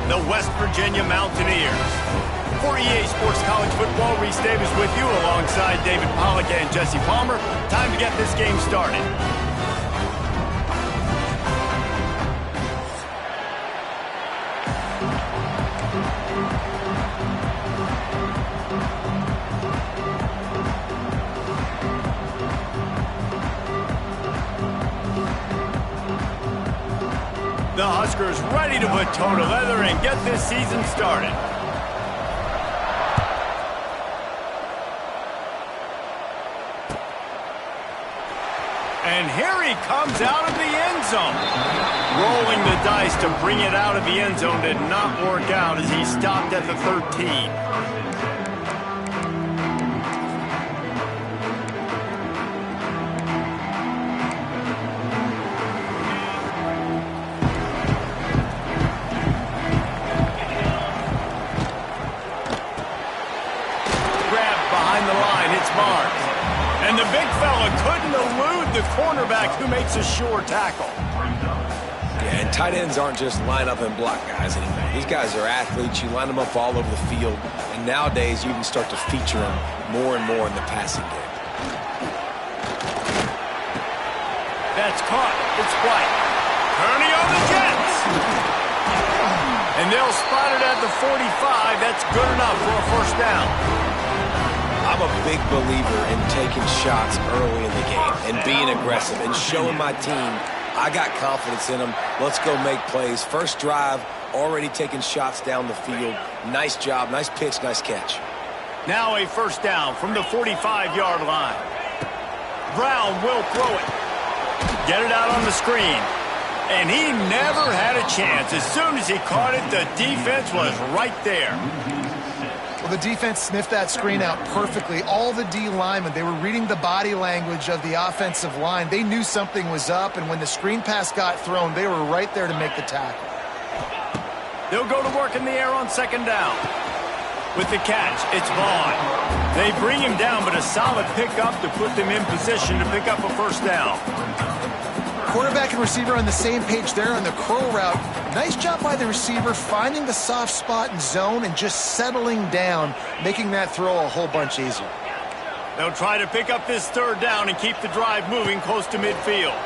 the West Virginia Mountaineers. For EA Sports College Football, Reese Davis with you alongside David Pollack and Jesse Palmer. Time to get this game started. The Huskers ready to put toe to leather and get this season started. And here he comes out of the end zone. Rolling the dice to bring it out of the end zone did not work out as he stopped at the 13. And the big fella couldn't elude the cornerback who makes a sure tackle. Yeah, and tight ends aren't just line up and block guys anymore. These guys are athletes. You line them up all over the field. And nowadays, you can start to feature them more and more in the passing game. That's caught. It's White. Kearney on the Jets. And they'll spot it at the 45. That's good enough for a first down. I'm a big believer in taking shots early in the game and being aggressive and showing my team I got confidence in them. Let's go make plays. First drive, already taking shots down the field. Nice job, nice pitch, nice catch. Now a first down from the 45-yard line. Brown will throw it. Get it out on the screen. And he never had a chance. As soon as he caught it, the defense was right there. Well, the defense sniffed that screen out perfectly. All the D linemen, they were reading the body language of the offensive line. They knew something was up, and when the screen pass got thrown, they were right there to make the tackle. They'll go to work in the air on second down. With the catch, it's Vaughn. They bring him down, but a solid pickup to put them in position to pick up a first down. Quarterback and receiver on the same page there on the curl route. Nice job by the receiver finding the soft spot in zone and just settling down, making that throw a whole bunch easier. They'll try to pick up this third down and keep the drive moving close to midfield.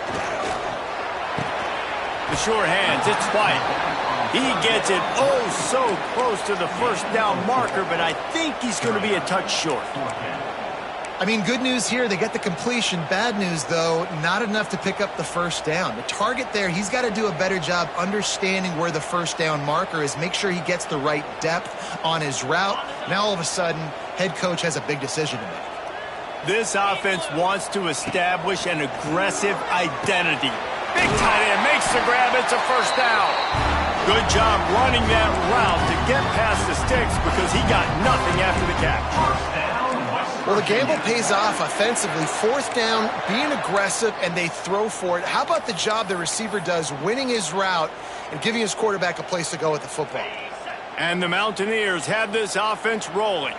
The sure hands, it's White. He gets it oh so close to the first down marker, but I think he's going to be a touch short. I mean, good news here, they get the completion. Bad news, though, not enough to pick up the first down. The target there, he's got to do a better job understanding where the first down marker is, make sure he gets the right depth on his route. Now, all of a sudden, head coach has a big decision to make. This offense wants to establish an aggressive identity. Big tight end makes the grab. It's a first down. Good job running that route to get past the sticks because he got nothing after the catch. Well, the gamble pays off offensively. Fourth down, being aggressive, and they throw for it. How about the job the receiver does winning his route and giving his quarterback a place to go with the football? And the Mountaineers have this offense rolling.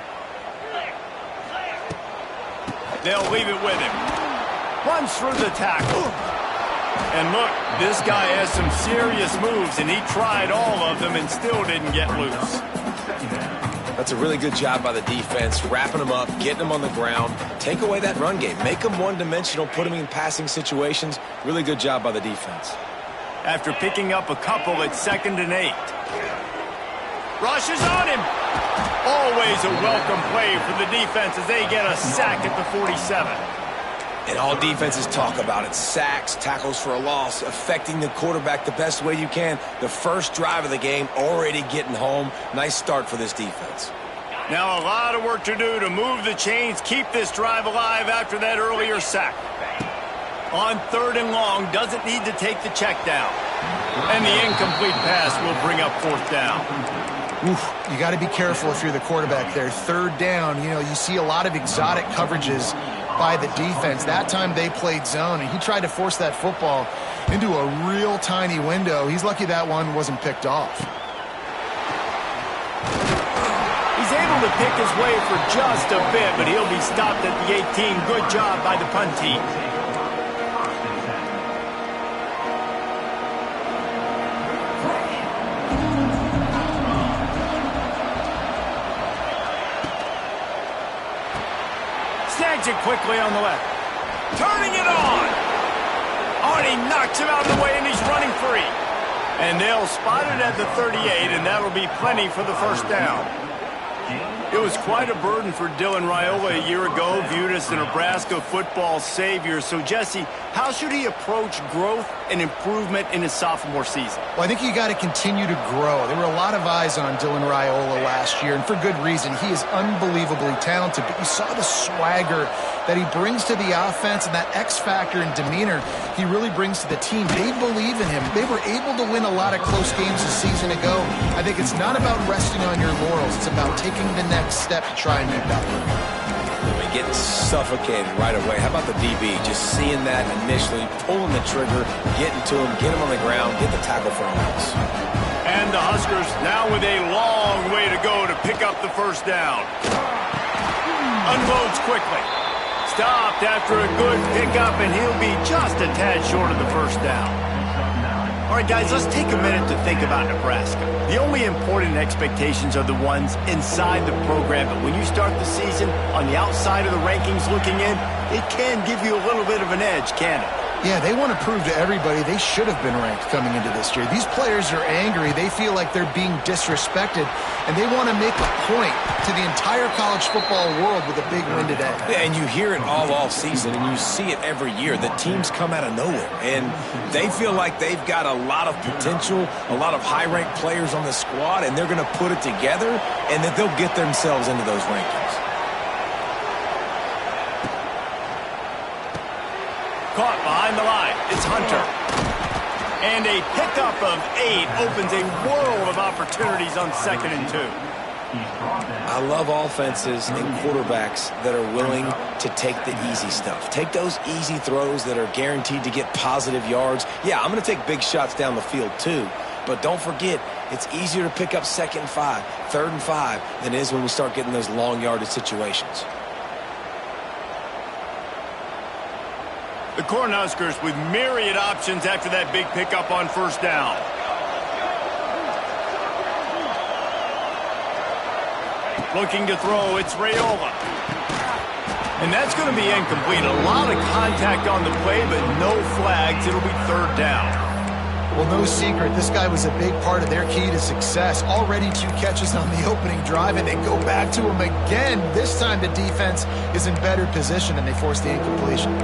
They'll leave it with him. Runs through the tackle. And look, this guy has some serious moves, and he tried all of them and still didn't get loose. That's a really good job by the defense, wrapping them up, getting them on the ground. Take away that run game. Make them one-dimensional, put them in passing situations. Really good job by the defense. After picking up a couple at 2nd and 8. Rushes on him. Always a welcome play for the defense as they get a sack at the 47. And all defenses talk about it. Sacks, tackles for a loss, affecting the quarterback the best way you can. The first drive of the game, already getting home. Nice start for this defense. Now a lot of work to do to move the chains, keep this drive alive after that earlier sack. On 3rd and long, doesn't need to take the check down. And the incomplete pass will bring up 4th down. Oof, you got to be careful if you're the quarterback there. 3rd down, you see a lot of exotic coverages by the defense. That time they played zone, and he tried to force that football into a real tiny window. He's lucky that one wasn't picked off. He's able to pick his way for just a bit, but he'll be stopped at the 18. Good job by the punt team. Spreads it quickly on the left. Turning it on. Oh, and he knocks him out of the way, and he's running free. And they'll spot it at the 38, and that'll be plenty for the first down. It was quite a burden for Dylan Raiola a year ago, viewed as the Nebraska football savior. So, Jesse, how should he approach growth and improvement in his sophomore season? Well, I think you got to continue to grow. There were a lot of eyes on Dylan Raiola last year, and for good reason. He is unbelievably talented, but you saw the swagger that he brings to the offense and that X factor and demeanor he really brings to the team. They believe in him. They were able to win a lot of close games a season ago. I think it's not about resting on your laurels. It's about taking the next step to try and be better. Getting suffocated right away. How about the DB? Just seeing that initially, pulling the trigger, getting to him, get him on the ground, get the tackle for a loss. And the Huskers now with a long way to go to pick up the first down. Unloads quickly. Stopped after a good pickup, and he'll be just a tad short of the first down. All right, guys, let's take a minute to think about Nebraska. The only important expectations are the ones inside the program, but when you start the season on the outside of the rankings looking in, it can give you a little bit of an edge, can it? Yeah, they want to prove to everybody they should have been ranked coming into this year. These players are angry. They feel like they're being disrespected, and they want to make a point to the entire college football world with a big win today. Yeah, and you hear it all season, and you see it every year. The teams come out of nowhere, and they feel like they've got a lot of potential, a lot of high-ranked players on the squad, and they're going to put it together, and that they'll get themselves into those rankings. Caught behind the line. It's Hunter. And a pickup of 8 opens a world of opportunities on 2nd and 2. I love offenses and quarterbacks that are willing to take the easy stuff. Take those easy throws that are guaranteed to get positive yards. Yeah, I'm going to take big shots down the field too. But don't forget, it's easier to pick up 2nd and 5, 3rd and 5 than it is when we start getting those long yardage situations. The Cornhuskers with myriad options after that big pickup on first down. Looking to throw, it's Raiola. And that's going to be incomplete. A lot of contact on the play, but no flags. It'll be 3rd down. Well, no secret, this guy was a big part of their key to success. Already 2 catches on the opening drive, and they go back to him again. This time the defense is in better position, and they force the incompletion.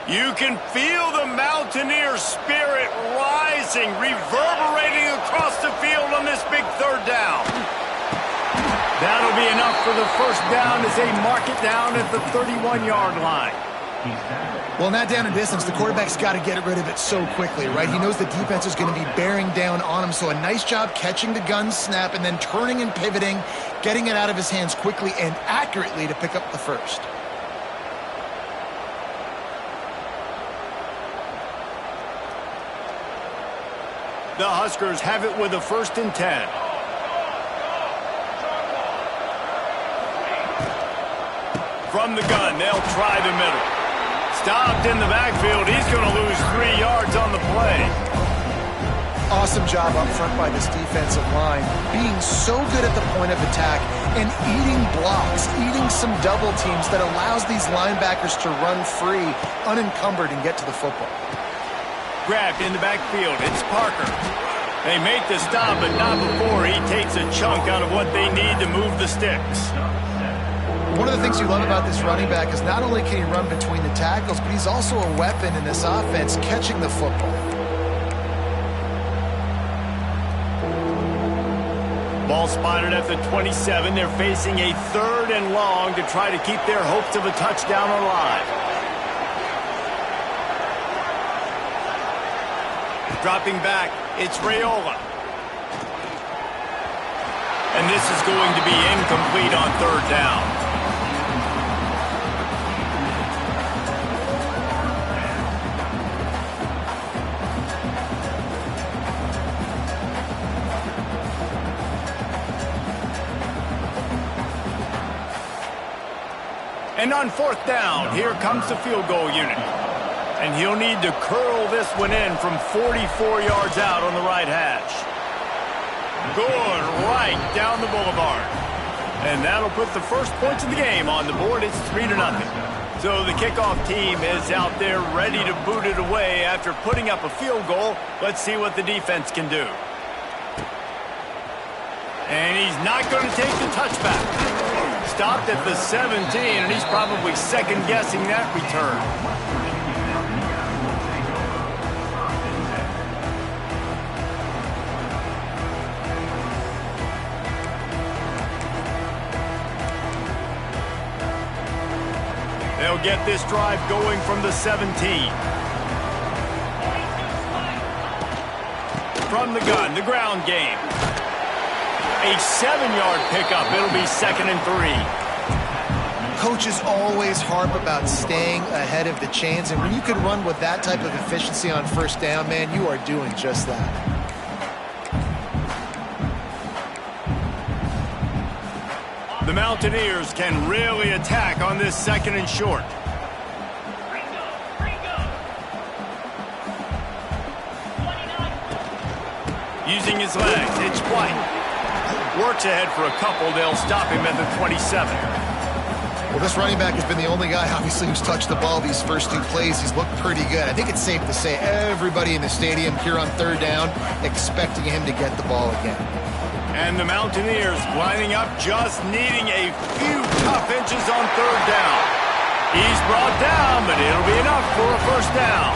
You can feel the Mountaineer spirit rising, reverberating across the field on this big 3rd down. That'll be enough for the first down as they mark it down at the 31-yard line. Well, in that down and distance, the quarterback's got to get rid of it so quickly, right? He knows the defense is going to be bearing down on him, so a nice job catching the gun snap and then turning and pivoting, getting it out of his hands quickly and accurately to pick up the first. The Huskers have it with a 1st and 10. From the gun, they'll try the middle. Stopped in the backfield. He's going to lose 3 yards on the play. Awesome job up front by this defensive line, being so good at the point of attack and eating blocks, eating some double teams that allows these linebackers to run free, unencumbered, and get to the football. Grabbed in the backfield. It's Parker. They make the stop, but not before he takes a chunk out of what they need to move the sticks. One of the things you love about this running back is not only can he run between the tackles, but he's also a weapon in this offense, catching the football. Ball spotted at the 27. They're facing a 3rd and long to try to keep their hopes of a touchdown alive. Dropping back, it's Raiola. And this is going to be incomplete on 3rd down. And on fourth down, here comes the field goal unit. And he'll need to curl this one in from 44 yards out on the right hash. Good, right down the boulevard. And that'll put the first points of the game on the board. It's 3-0. So the kickoff team is out there ready to boot it away after putting up a field goal. Let's see what the defense can do. And he's not going to take the touchback. Stopped at the 17, and he's probably second-guessing that return. They'll get this drive going from the 17. From the gun, the ground game. A 7-yard pickup. It'll be 2nd and 3. Coaches always harp about staying ahead of the chains, and when you can run with that type of efficiency on first down, man, you are doing just that. The Mountaineers can really attack on this 2nd and short. Using his legs, it's White. Works ahead for a couple. They'll stop him at the 27. Well, this running back has been the only guy, obviously, who's touched the ball these first 2 plays. He's looked pretty good. I think it's safe to say everybody in the stadium here on third down expecting him to get the ball again. And the Mountaineers lining up, just needing a few tough inches on third down. He's brought down, but it'll be enough for a first down.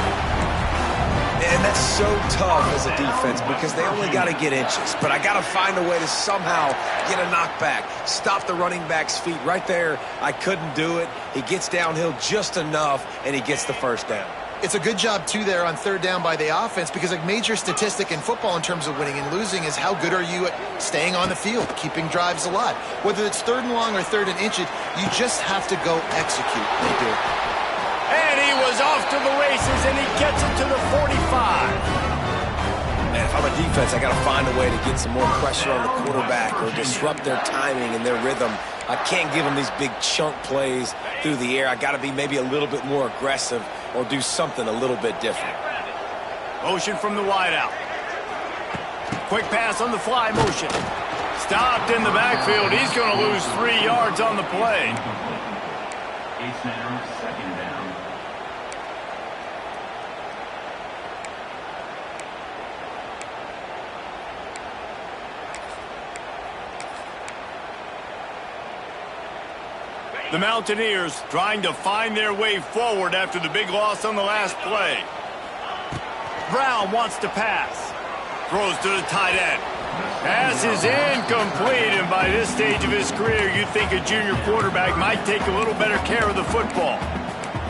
And that's so tough as a defense because they only got to get inches. But I got to find a way to somehow get a knockback, stop the running back's feet right there. I couldn't do it. He gets downhill just enough, and he gets the first down. It's a good job, too, there on third down by the offense because a major statistic in football in terms of winning and losing is how good are you at staying on the field, keeping drives alive. Whether it's 3rd and long or 3rd and inches, you just have to go execute. They do. And he was off to the races, and he gets it to the 45. Man, if I'm a defense, I got to find a way to get some more pressure on the quarterback or disrupt their timing and their rhythm. I can't give them these big chunk plays through the air. I got to be maybe a little bit more aggressive or do something a little bit different. Motion from the wideout. Quick pass on the fly motion. Stopped in the backfield. He's going to lose 3 yards on the play. It's now 2nd down. The Mountaineers trying to find their way forward after the big loss on the last play. Brown wants to pass. Throws to the tight end. Pass is incomplete, and by this stage of his career, you'd think a junior quarterback might take a little better care of the football.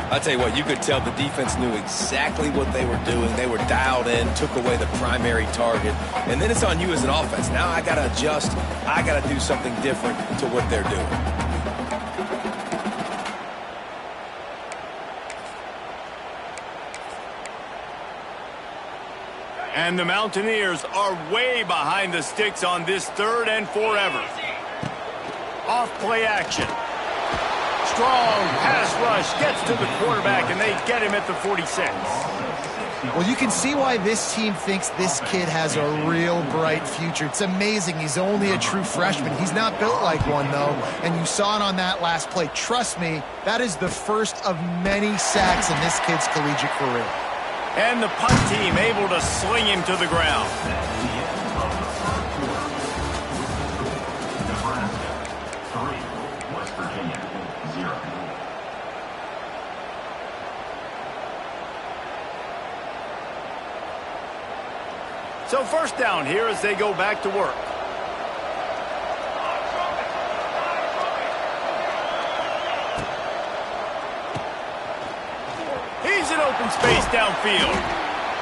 I'll tell you what, you could tell the defense knew exactly what they were doing. They were dialed in, took away the primary target, and then it's on you as an offense. Now I got to adjust. I got to do something different to what they're doing. And the Mountaineers are way behind the sticks on this 3rd and forever. Off play action. Strong pass rush gets to the quarterback, and they get him at the 46. Well, you can see why this team thinks this kid has a real bright future. It's amazing. He's only a true freshman. He's not built like one, though, and you saw it on that last play. Trust me, that is the first of many sacks in this kid's collegiate career. And the punt team able to sling him to the ground. Nebraska 3, West Virginia 0. So first down here as they go back to work. He's in open space downfield.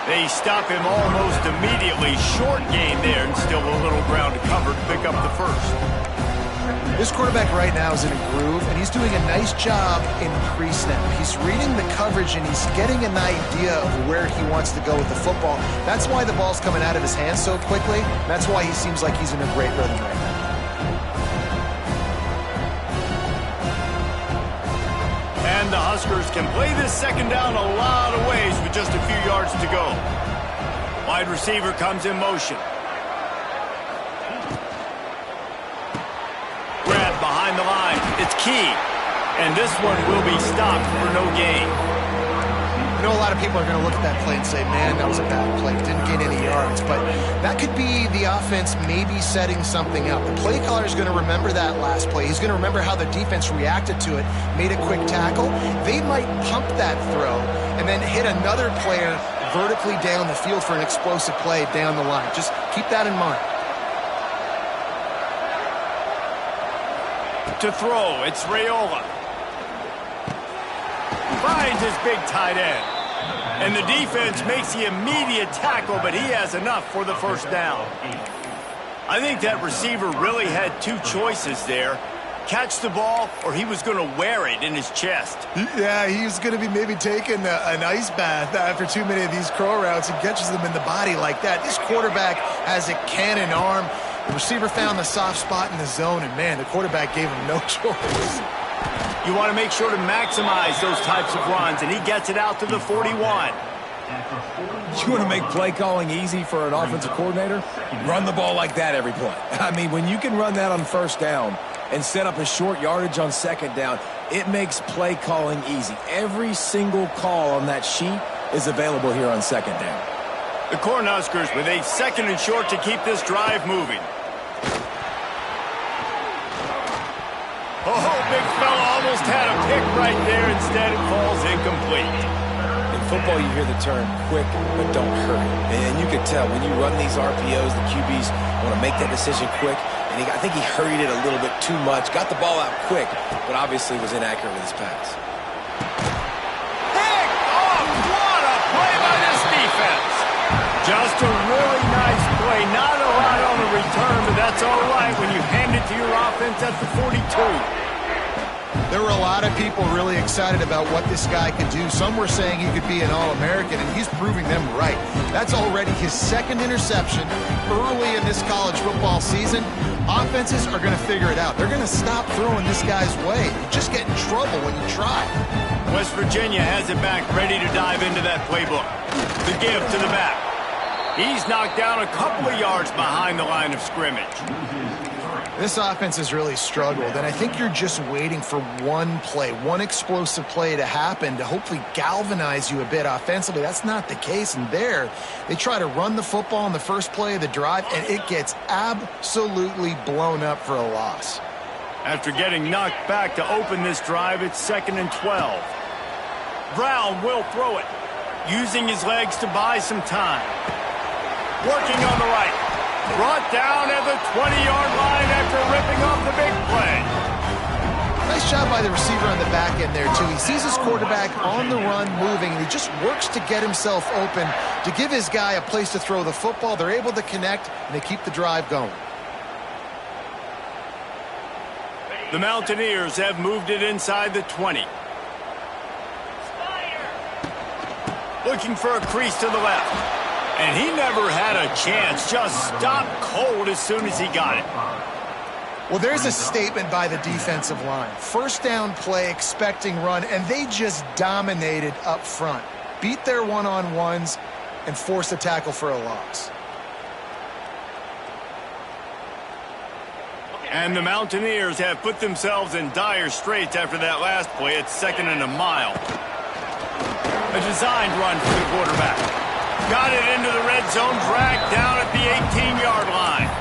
They stop him almost immediately. Short gain there, and still a little ground to cover to pick up the first. This quarterback right now is in a groove, and he's doing a nice job in pre-snap. He's reading the coverage, and he's getting an idea of where he wants to go with the football. That's why the ball's coming out of his hands so quickly. That's why he seems like he's in a great rhythm right now. And the Huskers can play this second down a lot of ways with just a few yards to go. Wide receiver comes in motion. Grab behind the line. It's key. And this one will be stopped for no gain. I know a lot of people are going to look at that play and say, man, that was a bad play. Didn't get any yards. But that could be the offense maybe setting something up. The play caller is going to remember that last play. He's going to remember how the defense reacted to it, made a quick tackle. They might pump that throw and then hit another player vertically down the field for an explosive play down the line. Just keep that in mind. To throw, it's Raiola. Finds his big tight end. And the defense makes the immediate tackle, but he has enough for the first down. I think that receiver really had two choices there. Catch the ball, or he was going to wear it in his chest. Yeah, he was going to be maybe taking an ice bath after too many of these curl routes and catches them in the body like that. This quarterback has a cannon arm. The receiver found the soft spot in the zone, and, man, the quarterback gave him no choice. You want to make sure to maximize those types of runs, and he gets it out to the 41. You want to make play calling easy for an offensive coordinator? Run the ball like that every play. I mean, when you can run that on first down and set up a short yardage on second down, it makes play calling easy. Every single call on that sheet is available here on second down. The Cornhuskers with a second and short to keep this drive moving. Oh, big fella almost had a pick right there. Instead, it falls incomplete. In football, you hear the term quick, but don't hurry. And you can tell when you run these RPOs, the QBs want to make that decision quick. And I think he hurried it a little bit too much. Got the ball out quick, but obviously was inaccurate with his pass. Pick off! What a play by this defense. Just a really nice play. Not a lot on the return, but that's all right when you hand it to your offense at the 42. There were a lot of people really excited about what this guy could do. Some were saying he could be an All-American, and he's proving them right. That's already his second interception early in this college football season. Offenses are going to figure it out. They're going to stop throwing this guy's way. You just get in trouble when you try. West Virginia has it back, ready to dive into that playbook. The give to the back. He's knocked down a couple of yards behind the line of scrimmage. This offense has really struggled, and I think you're just waiting for one play, one explosive play to happen to hopefully galvanize you a bit offensively. That's not the case, and there they try to run the football in the first play of the drive, and it gets absolutely blown up for a loss. After getting knocked back to open this drive, it's 2nd and 12. Brown will throw it, using his legs to buy some time. Working on the right. Brought down at the 20-yard line after ripping off the big play. Nice job by the receiver on the back end there, too. He sees his quarterback on the run moving, and he just works to get himself open to give his guy a place to throw the football. They're able to connect, and they keep the drive going. The Mountaineers have moved it inside the 20. Looking for a crease to the left. And he never had a chance. Just stopped cold as soon as he got it. Well, there's a statement by the defensive line. First down play, expecting run, and they just dominated up front. Beat their one-on-ones and forced a tackle for a loss. And the Mountaineers have put themselves in dire straits after that last play. It's 2nd and a mile. A designed run for the quarterback. Got it into the red zone, dragged down at the 18-yard line.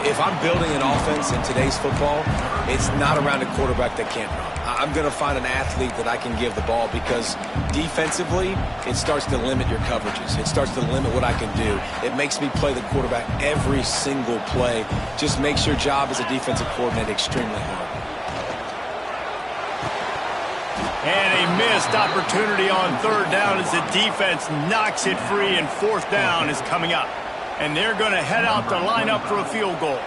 If I'm building an offense in today's football, it's not around a quarterback that can't run. I'm going to find an athlete that I can give the ball because defensively, it starts to limit your coverages. It starts to limit what I can do. It makes me play the quarterback every single play. Just makes your job as a defensive coordinator extremely hard. And a missed opportunity on 3rd down as the defense knocks it free, and 4th down is coming up. And they're going to head out to line up for a field goal.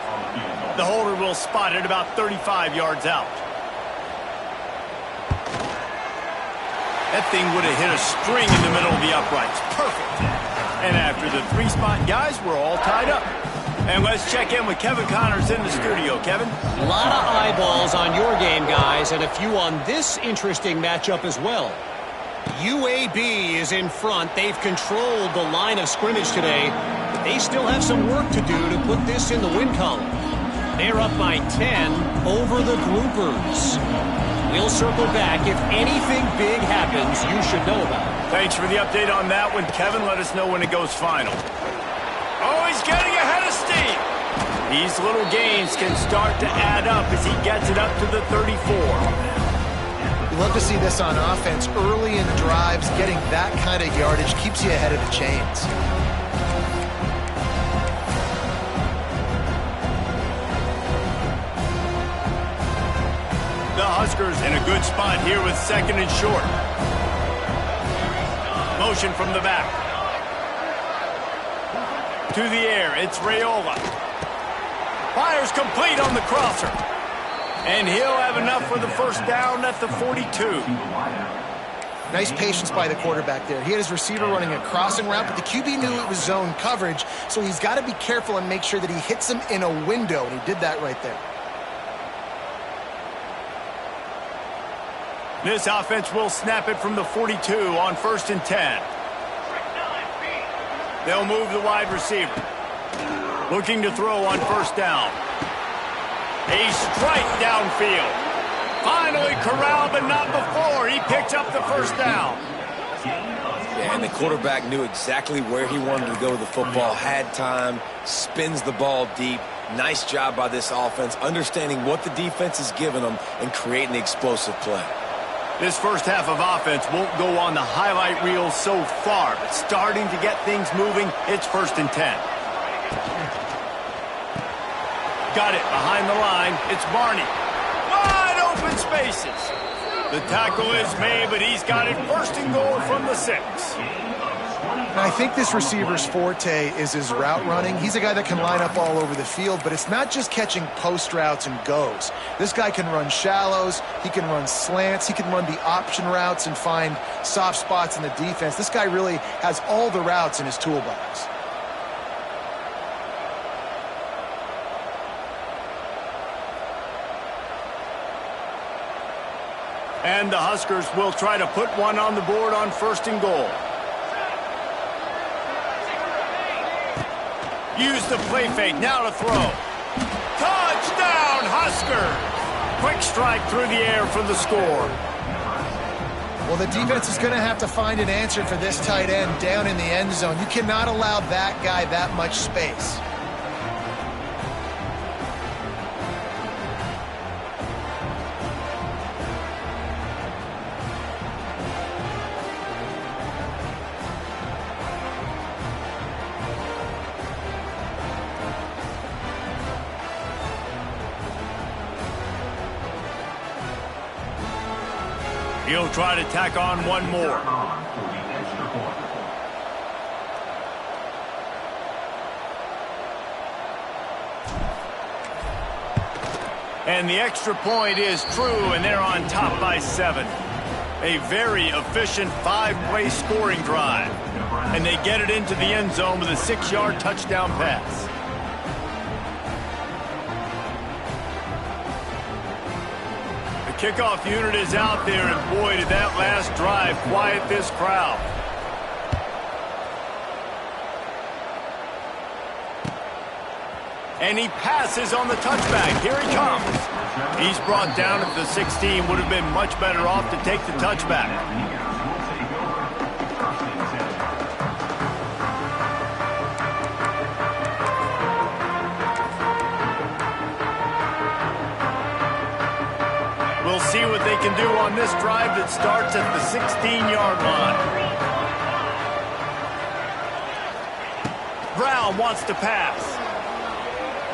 The holder will spot it about 35 yards out. That thing would have hit a string in the middle of the uprights. Perfect. And after the 3-spot, guys, we're all tied up. And let's check in with Kevin Connors in the studio. Kevin? A lot of eyeballs on your game, guys, and a few on this interesting matchup as well. UAB is in front. They've controlled the line of scrimmage today, but they still have some work to do to put this in the win column. They're up by 10 over the Groupers. We'll circle back. If anything big happens, you should know about it. Thanks for the update on that one, Kevin. Let us know when it goes final. Oh, he's getting ahead of steam. These little gains can start to add up as he gets it up to the 34. You love to see this on offense. Early in drives, getting that kind of yardage keeps you ahead of the chains. The Huskers in a good spot here with 2nd and short. Motion from the back. To the air, it's Raiola. Fires complete on the crosser. And he'll have enough for the first down at the 42. Nice patience by the quarterback there. He had his receiver running a crossing route, but the QB knew it was zone coverage, so he's got to be careful and make sure that he hits him in a window, and he did that right there. This offense will snap it from the 42 on 1st and 10. They'll move the wide receiver. Looking to throw on 1st down. A strike downfield. Finally corralled, but not before. He picks up the 1st down. Yeah, and the quarterback knew exactly where he wanted to go with the football, had time, spins the ball deep. Nice job by this offense, understanding what the defense is giving them and creating the explosive play. This first half of offense won't go on the highlight reel so far, but starting to get things moving, it's 1st and 10. Got it behind the line. It's Barney. Wide open spaces. The tackle is made, but he's got it 1st and goal from the 6. I think this receiver's forte is his route running. He's a guy that can line up all over the field, but it's not just catching post routes and goes. This guy can run shallows, he can run slants, he can run the option routes and find soft spots in the defense. This guy really has all the routes in his toolbox. And the Huskers will try to put one on the board on 1st and goal. Use the play fake, now to throw. Touchdown, Huskers! Quick strike through the air for the score. Well, the defense is going to have to find an answer for this tight end down in the end zone. You cannot allow that guy that much space. He'll try to tack on one more. And the extra point is true, and they're on top by 7. A very efficient 5-play scoring drive. And they get it into the end zone with a 6-yard touchdown pass. Kickoff unit is out there, and boy, did that last drive quiet this crowd. And he passes on the touchback. Here he comes. He's brought down at the 16. Would have been much better off to take the touchback. We'll see what they can do on this drive that starts at the 16-yard line. Brown wants to pass.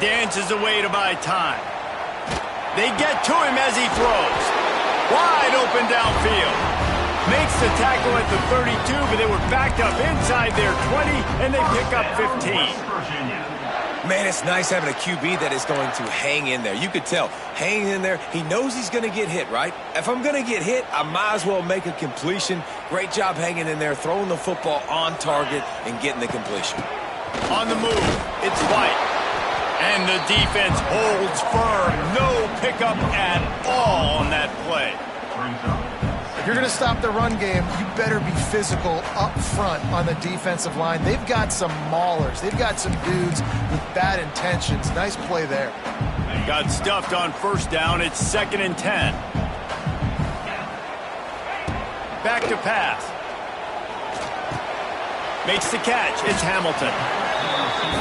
Dances away to buy time. They get to him as he throws. Wide open downfield. Makes the tackle at the 32, but they were backed up inside their 20, and they pick up 15. Man, it's nice having a QB that is going to hang in there. You could tell, hanging in there, he knows he's going to get hit, right? If I'm going to get hit, I might as well make a completion. Great job hanging in there, throwing the football on target and getting the completion. On the move, it's White. And the defense holds firm. No pickup at all on that play. If you're going to stop the run game, you better be physical up front on the defensive line. They've got some maulers. They've got some dudes with bad intentions. Nice play there. Got stuffed on first down. It's 2nd and 10. Back to pass. Makes the catch. It's Hamilton.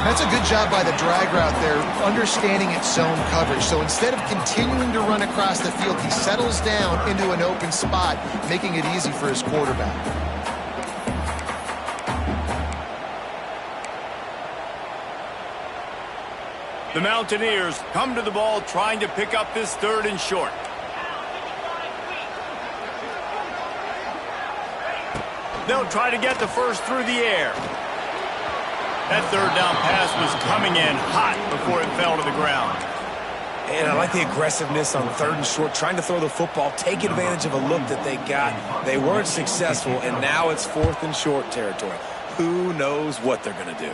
That's a good job by the drag route there, understanding its zone coverage. So instead of continuing to run across the field, he settles down into an open spot, making it easy for his quarterback. The Mountaineers come to the ball trying to pick up this 3rd and short. They'll try to get the first through the air. That 3rd down pass was coming in hot before it fell to the ground. And I like the aggressiveness on 3rd and short, trying to throw the football, take advantage of a look that they got. They weren't successful, and now it's 4th and short territory. Who knows what they're going to do?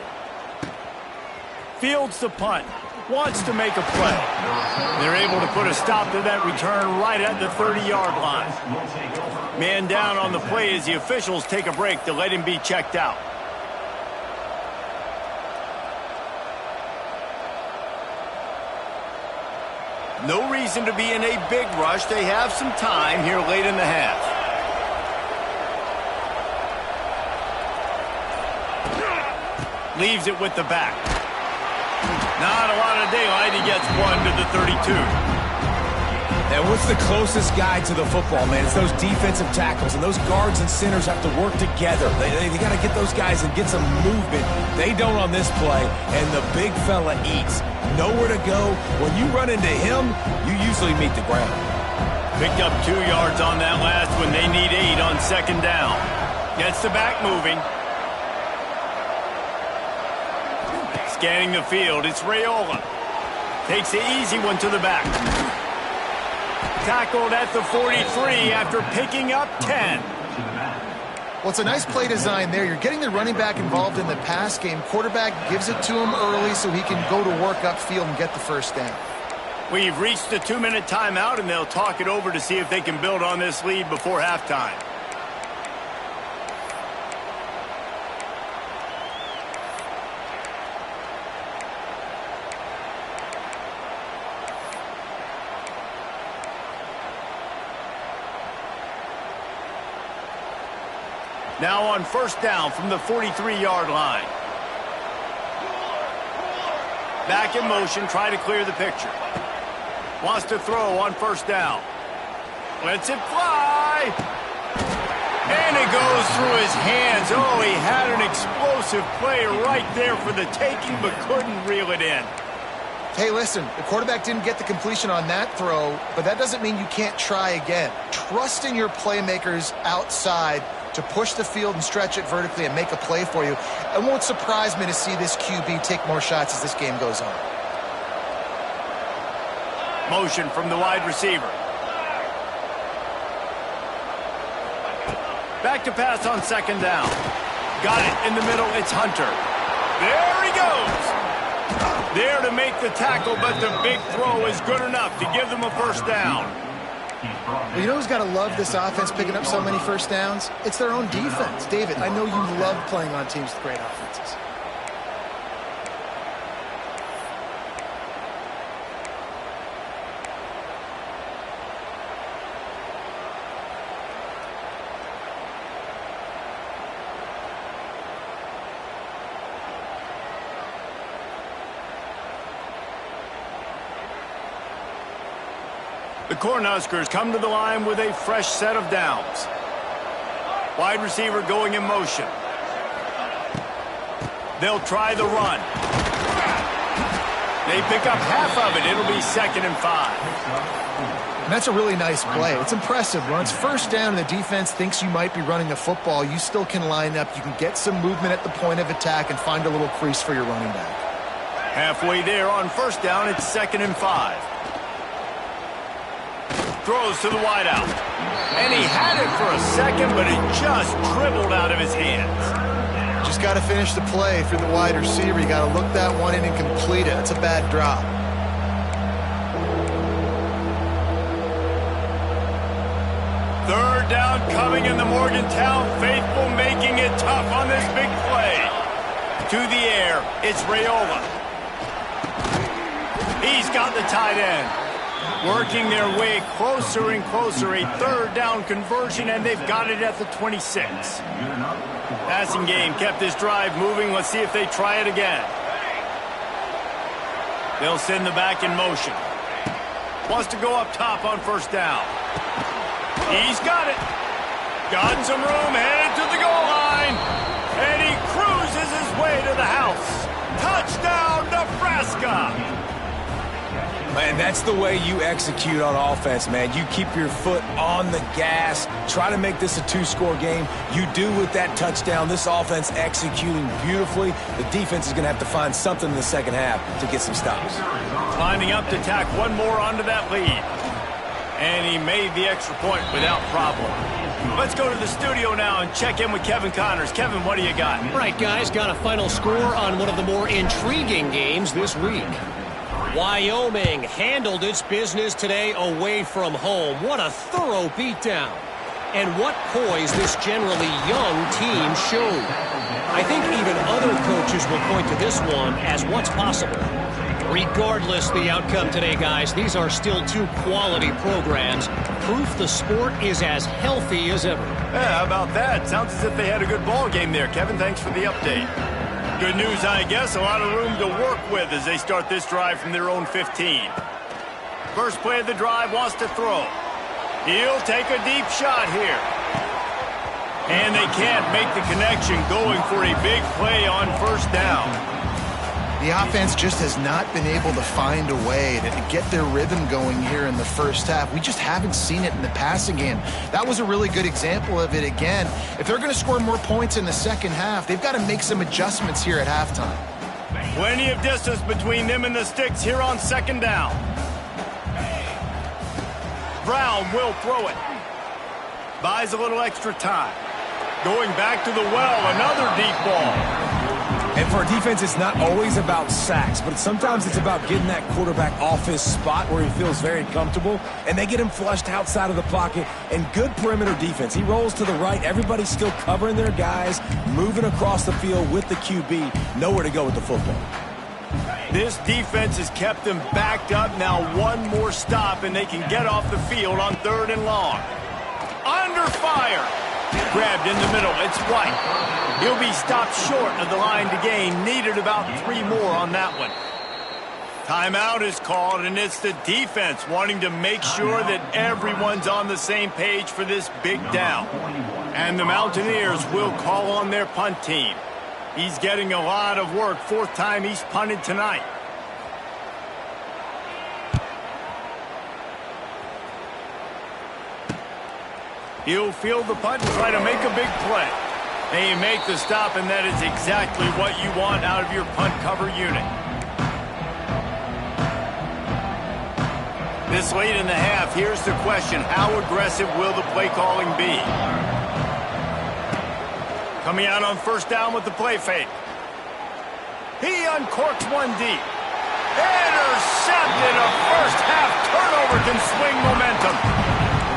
Fields the punt. Wants to make a play. They're able to put a stop to that return right at the 30-yard line. Man down on the play as the officials take a break to let him be checked out. No reason to be in a big rush. They have some time here late in the half. Leaves it with the back. Not a lot of daylight. He gets one to the 32. And what's the closest guy to the football, man? It's those defensive tackles, and those guards and centers have to work together. They got to get those guys and get some movement. They don't on this play, and the big fella eats. Nowhere to go. When you run into him, you usually meet the ground. Picked up 2 yards on that last one. They need 8 on 2nd down. Gets the back moving. Scanning the field, it's Raiola. Takes the easy one to the back. Tackled at the 43 after picking up 10. Well, it's a nice play design there. You're getting the running back involved in the pass game. Quarterback gives it to him early so he can go to work upfield and get the first down. We've reached the 2-minute timeout, and they'll talk it over to see if they can build on this lead before halftime. Now on first down from the 43-yard line. Back in motion, try to clear the picture. Wants to throw on first down. Lets it fly. And it goes through his hands. Oh, he had an explosive play right there for the taking, but couldn't reel it in. Hey, listen, the quarterback didn't get the completion on that throw, but that doesn't mean you can't try again. Trust in your playmakers outside to push the field and stretch it vertically and make a play for you. It won't surprise me to see this QB take more shots as this game goes on. Motion from the wide receiver. Back to pass on 2nd down. Got it in the middle. It's Hunter. There he goes. There to make the tackle, but the big throw is good enough to give them a first down. Well, you know who's got to love this offense picking up so many first downs? It's their own defense. David, I know you love playing on teams with great offenses. The Cornhuskers come to the line with a fresh set of downs. Wide receiver going in motion. They'll try the run. They pick up half of it. It'll be 2nd and 5. And that's a really nice play. It's impressive. When it's first down and the defense thinks you might be running a football, you still can line up. You can get some movement at the point of attack and find a little crease for your running back. Halfway there on first down, it's 2nd and 5. Throws to the wideout. And he had it for a second, but it just dribbled out of his hands. Just got to finish the play through the wide receiver. You got to look that one in and complete it. That's a bad drop. Third down coming in the Morgantown faithful, making it tough on this big play. To the air, it's Raiola. He's got the tight end. Working their way closer and closer. A third down conversion, and they've got it at the 26. Passing game kept this drive moving. Let's see if they try it again. They'll send the back in motion. Wants to go up top on first down. He's got it. Got some room, headed to the goal line. And he cruises his way to the house. Touchdown, Nebraska. Man, that's the way you execute on offense, man. You keep your foot on the gas. Try to make this a two-score game. You do with that touchdown. This offense executing beautifully. The defense is going to have to find something in the second half to get some stops. Lining up to tack one more onto that lead. And he made the extra point without problem. Let's go to the studio now and check in with Kevin Connors. Kevin, what do you got? All right, guys, got a final score on one of the more intriguing games this week. Wyoming handled its business today away from home. What a thorough beatdown. And what poise this generally young team showed. I think even other coaches will point to this one as what's possible. Regardless the outcome today, guys, these are still two quality programs. Proof the sport is as healthy as ever. Yeah, how about that? Sounds as if they had a good ball game there. Kevin, thanks for the update. Good news, I guess. A lot of room to work with as they start this drive from their own 15. First play of the drive, wants to throw. He'll take a deep shot here. And they can't make the connection, going for a big play on first down. The offense just has not been able to find a way to get their rhythm going here in the first half. We just haven't seen it in the passing game. That was a really good example of it again. If they're going to score more points in the second half, they've got to make some adjustments here at halftime. Plenty of distance between them and the sticks here on second down. Brown will throw it. Buys a little extra time. Going back to the well, another deep ball. And for a defense, it's not always about sacks, but sometimes it's about getting that quarterback off his spot where he feels very comfortable, and they get him flushed outside of the pocket. And good perimeter defense. He rolls to the right. Everybody's still covering their guys, moving across the field with the QB. Nowhere to go with the football. This defense has kept them backed up. Now one more stop, and they can get off the field on third and long. Under fire. Grabbed in the middle. It's White. He'll be stopped short of the line to gain. Needed about 3 more on that one. Timeout is called, and it's the defense wanting to make sure that everyone's on the same page for this big down. And the Mountaineers will call on their punt team. He's getting a lot of work. 4th time he's punted tonight. He'll field the punt and try to make a big play. They make the stop, and that is exactly what you want out of your punt cover unit. This late in the half, here's the question. How aggressive will the play calling be? Coming out on first down with the play fake. He uncorks one deep. Intercepted. A first half turnover can swing momentum.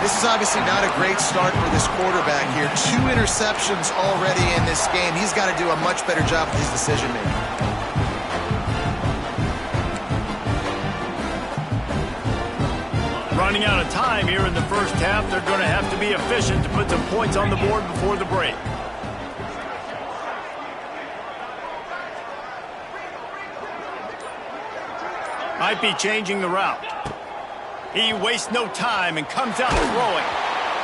This is obviously not a great start for this quarterback here. 2 interceptions already in this game. He's got to do a much better job with his decision-making. Running out of time here in the first half. They're going to have to be efficient to put some points on the board before the break. Might be changing the route. He wastes no time and comes out throwing.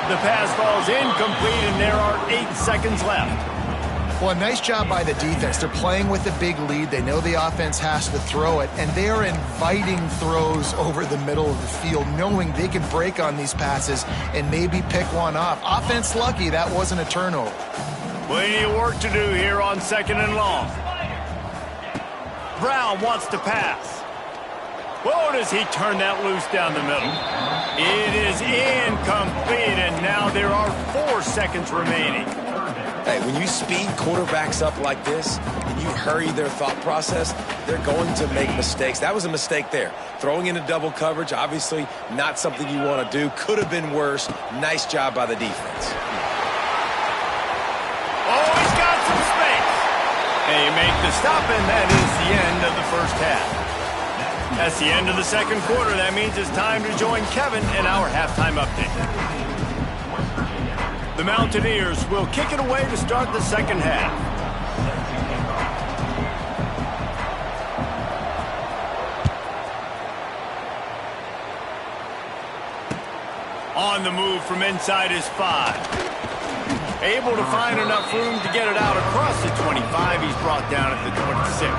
The pass falls incomplete, and there are 8 seconds left. Well, a nice job by the defense. They're playing with a big lead. They know the offense has to throw it, and they are inviting throws over the middle of the field, knowing they can break on these passes and maybe pick one off. Offense lucky that wasn't a turnover. Plenty of work to do here on 2nd and long. Brown wants to pass. Whoa, does he turn that loose down the middle? It is incomplete, and now there are 4 seconds remaining. Hey, when you speed quarterbacks up like this and you hurry their thought process, they're going to make mistakes. That was a mistake there. Throwing into double coverage, obviously not something you want to do. Could have been worse. Nice job by the defense. Oh, he's got some space. They make the stop, and that is the end of the first half. That's the end of the second quarter. That means it's time to join Kevin in our halftime update. The Mountaineers will kick it away to start the second half. On the move from inside his 5. Able to find enough room to get it out across the 25. He's brought down at the 26.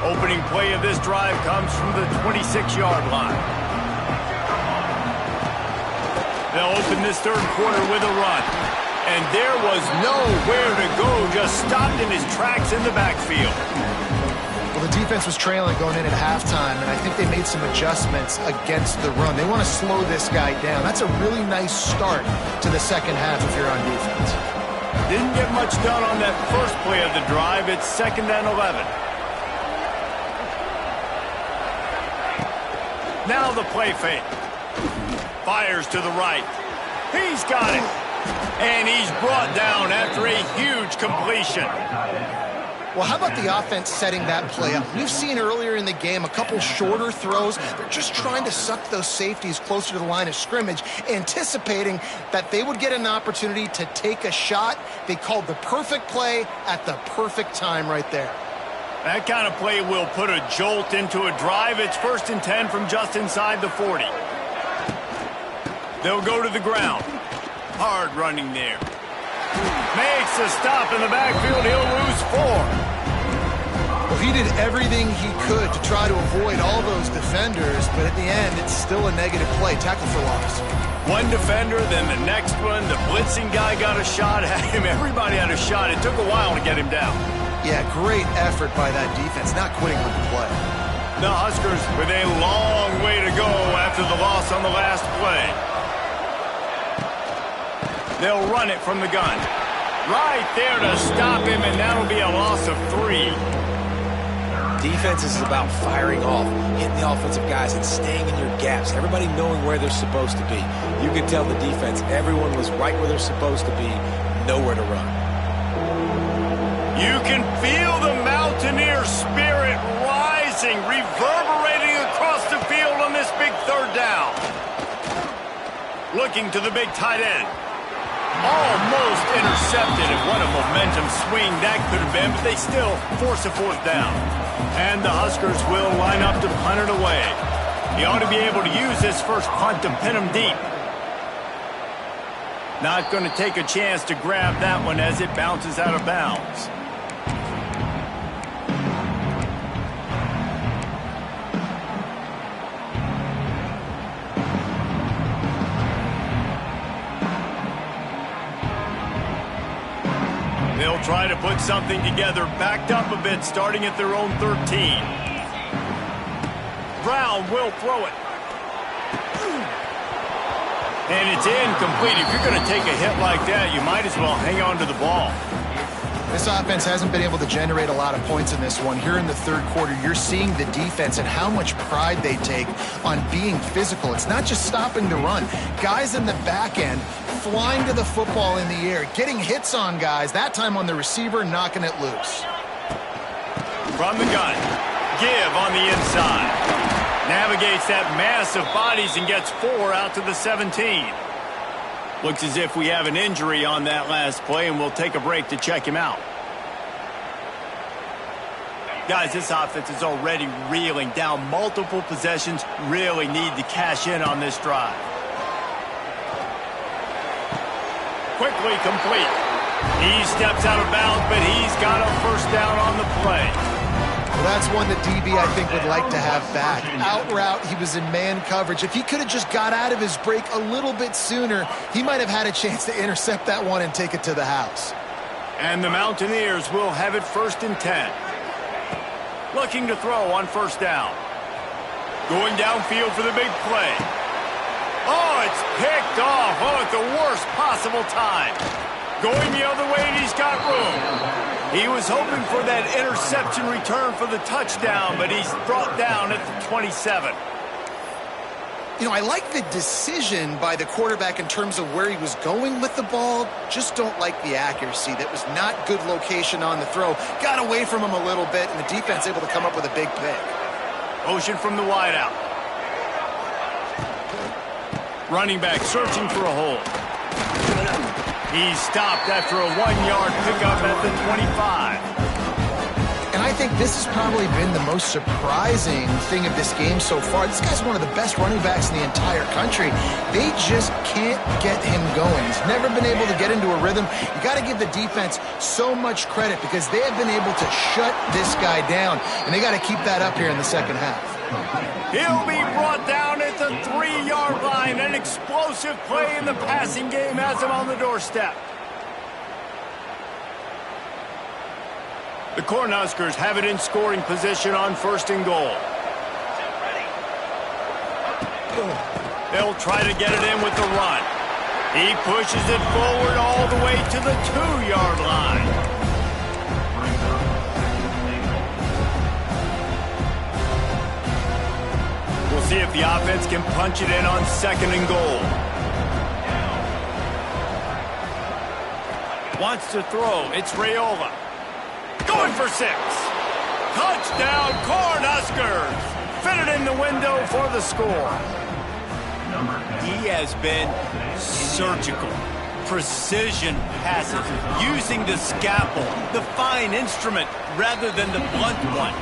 Opening play of this drive comes from the 26-yard line. They'll open this third quarter with a run. And there was nowhere to go, just stopped in his tracks in the backfield. Well, the defense was trailing going in at halftime, and I think they made some adjustments against the run. They want to slow this guy down. That's a really nice start to the second half if you're on defense. Didn't get much done on that first play of the drive. It's 2nd and 11. Now the play fake. Fires to the right. He's got it. And he's brought down after a huge completion. Well, how about the offense setting that play up? We've seen earlier in the game a couple shorter throws. They're just trying to suck those safeties closer to the line of scrimmage, anticipating that they would get an opportunity to take a shot. They called the perfect play at the perfect time right there. That kind of play will put a jolt into a drive. It's 1st and 10 from just inside the 40. They'll go to the ground. Hard running there. Makes a stop in the backfield. He'll lose 4. Well, he did everything he could to try to avoid all those defenders, but at the end, it's still a negative play. Tackle for loss. One defender, then the next one. The blitzing guy got a shot at him. Everybody had a shot. It took a while to get him down. Yeah, great effort by that defense, not quitting on the play. The Huskers with a long way to go after the loss on the last play. They'll run it from the gun. Right there to stop him, and that'll be a loss of 3. Defense is about firing off, hitting the offensive guys, and staying in your gaps. Everybody knowing where they're supposed to be. You could tell the defense, everyone was right where they're supposed to be, nowhere to run. You can feel the Mountaineer spirit rising, reverberating across the field on this big third down. Looking to the big tight end. Almost intercepted, and what a momentum swing that could have been, but they still force a 4th down. And the Huskers will line up to punt it away. He ought to be able to use this first punt to pin him deep. Not going to take a chance to grab that one as it bounces out of bounds. They'll try to put something together, backed up a bit, starting at their own 13. Brown will throw it. And it's incomplete. If you're going to take a hit like that, you might as well hang on to the ball. This offense hasn't been able to generate a lot of points in this one. Here in the third quarter, you're seeing the defense and how much pride they take on being physical. It's not just stopping the run. Guys in the back end flying to the football in the air, getting hits on guys, that time on the receiver, knocking it loose. From the gun, give on the inside. Navigates that mass of bodies and gets 4 out to the 17. Looks as if we have an injury on that last play, and we'll take a break to check him out. Guys, this offense is already reeling down. Multiple possessions, really need to cash in on this drive. Quickly complete. He steps out of bounds, but he's got a first down on the play. Well, that's one that DB, I think, would like to have back. Out route, he was in man coverage. If he could have just got out of his break a little bit sooner, he might have had a chance to intercept that one and take it to the house. And the Mountaineers will have it 1st and 10. Looking to throw on 1st down. Going downfield for the big play. Oh, it's picked off. Oh, at the worst possible time. Going the other way, and he's got room. He was hoping for that interception return for the touchdown, but he's brought down at the 27. You know, I like the decision by the quarterback in terms of where he was going with the ball. Just don't like the accuracy. That was not good location on the throw. Got away from him a little bit, and the defense able to come up with a big pick. Motion from the wideout. Running back searching for a hole. He's stopped after a 1-yard pickup at the 25. And I think this has probably been the most surprising thing of this game so far. This guy's one of the best running backs in the entire country. They just can't get him going. He's never been able to get into a rhythm. You got to give the defense so much credit because they have been able to shut this guy down, and they got to keep that up here in the second half. He'll be brought down at the 3-yard line. An explosive play in the passing game has him on the doorstep. The Cornhuskers have it in scoring position on 1st and goal. They'll try to get it in with the run. He pushes it forward all the way to the 2-yard line. We'll see if the offense can punch it in on 2nd and goal. Wants to throw. It's Raiola. Going for 6. Touchdown, Cornhuskers. Fitted in the window for the score. He has been surgical. Precision passes. Using the scalpel, the fine instrument, rather than the blunt one.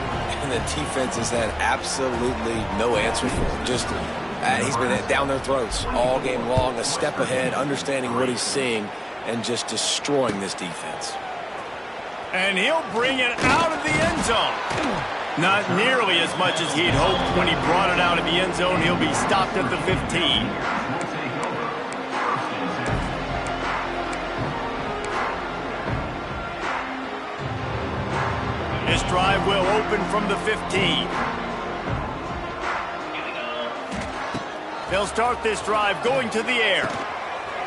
And the defense has had absolutely no answer for him. Just, he's been down their throats all game long, a step ahead, understanding what he's seeing, and just destroying this defense. And he'll bring it out of the end zone. Not nearly as much as he'd hoped when he brought it out of the end zone. He'll be stopped at the 15. This drive will open from the 15. They'll start this drive going to the air.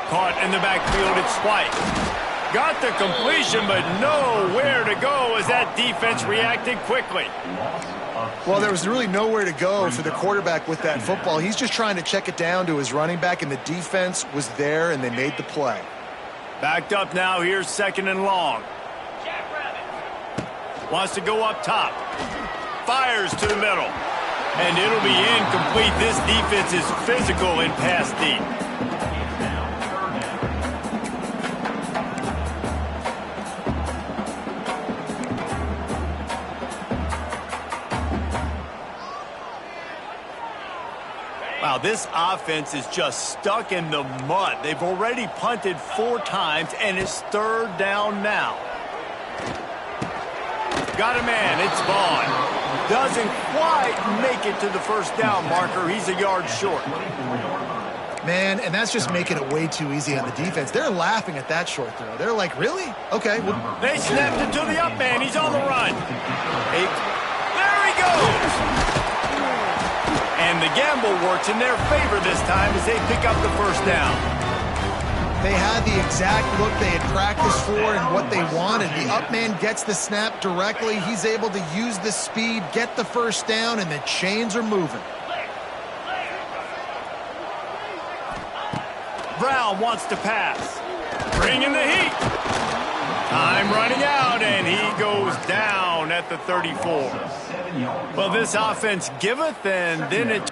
Caught in the backfield, it's White. Got the completion, but nowhere to go as that defense reacted quickly. Well, there was really nowhere to go for the quarterback with that football. He's just trying to check it down to his running back, and the defense was there, and they made the play. Backed up now, here's 2nd and long. Wants to go up top. Fires to the middle. And it'll be incomplete. This defense is physical in pass deep. Wow, this offense is just stuck in the mud. They've already punted 4 times, and it's 3rd down now. Got a man, it's Vaughn. Doesn't quite make it to the 1st down marker. He's a yard short. Man, and that's just making it way too easy on the defense. They're laughing at that short throw. They're like, really? Okay. Well. They snapped it to the up man. He's on the run. There he goes. And the gamble works in their favor this time as they pick up the 1st down. They had the exact look they had practiced for and what they wanted. The up man gets the snap directly. He's able to use the speed, get the 1st down, and the chains are moving. Brown wants to pass. Bringing the heat. Time running out, and he goes down at the 34. Well, this offense giveth, and then it...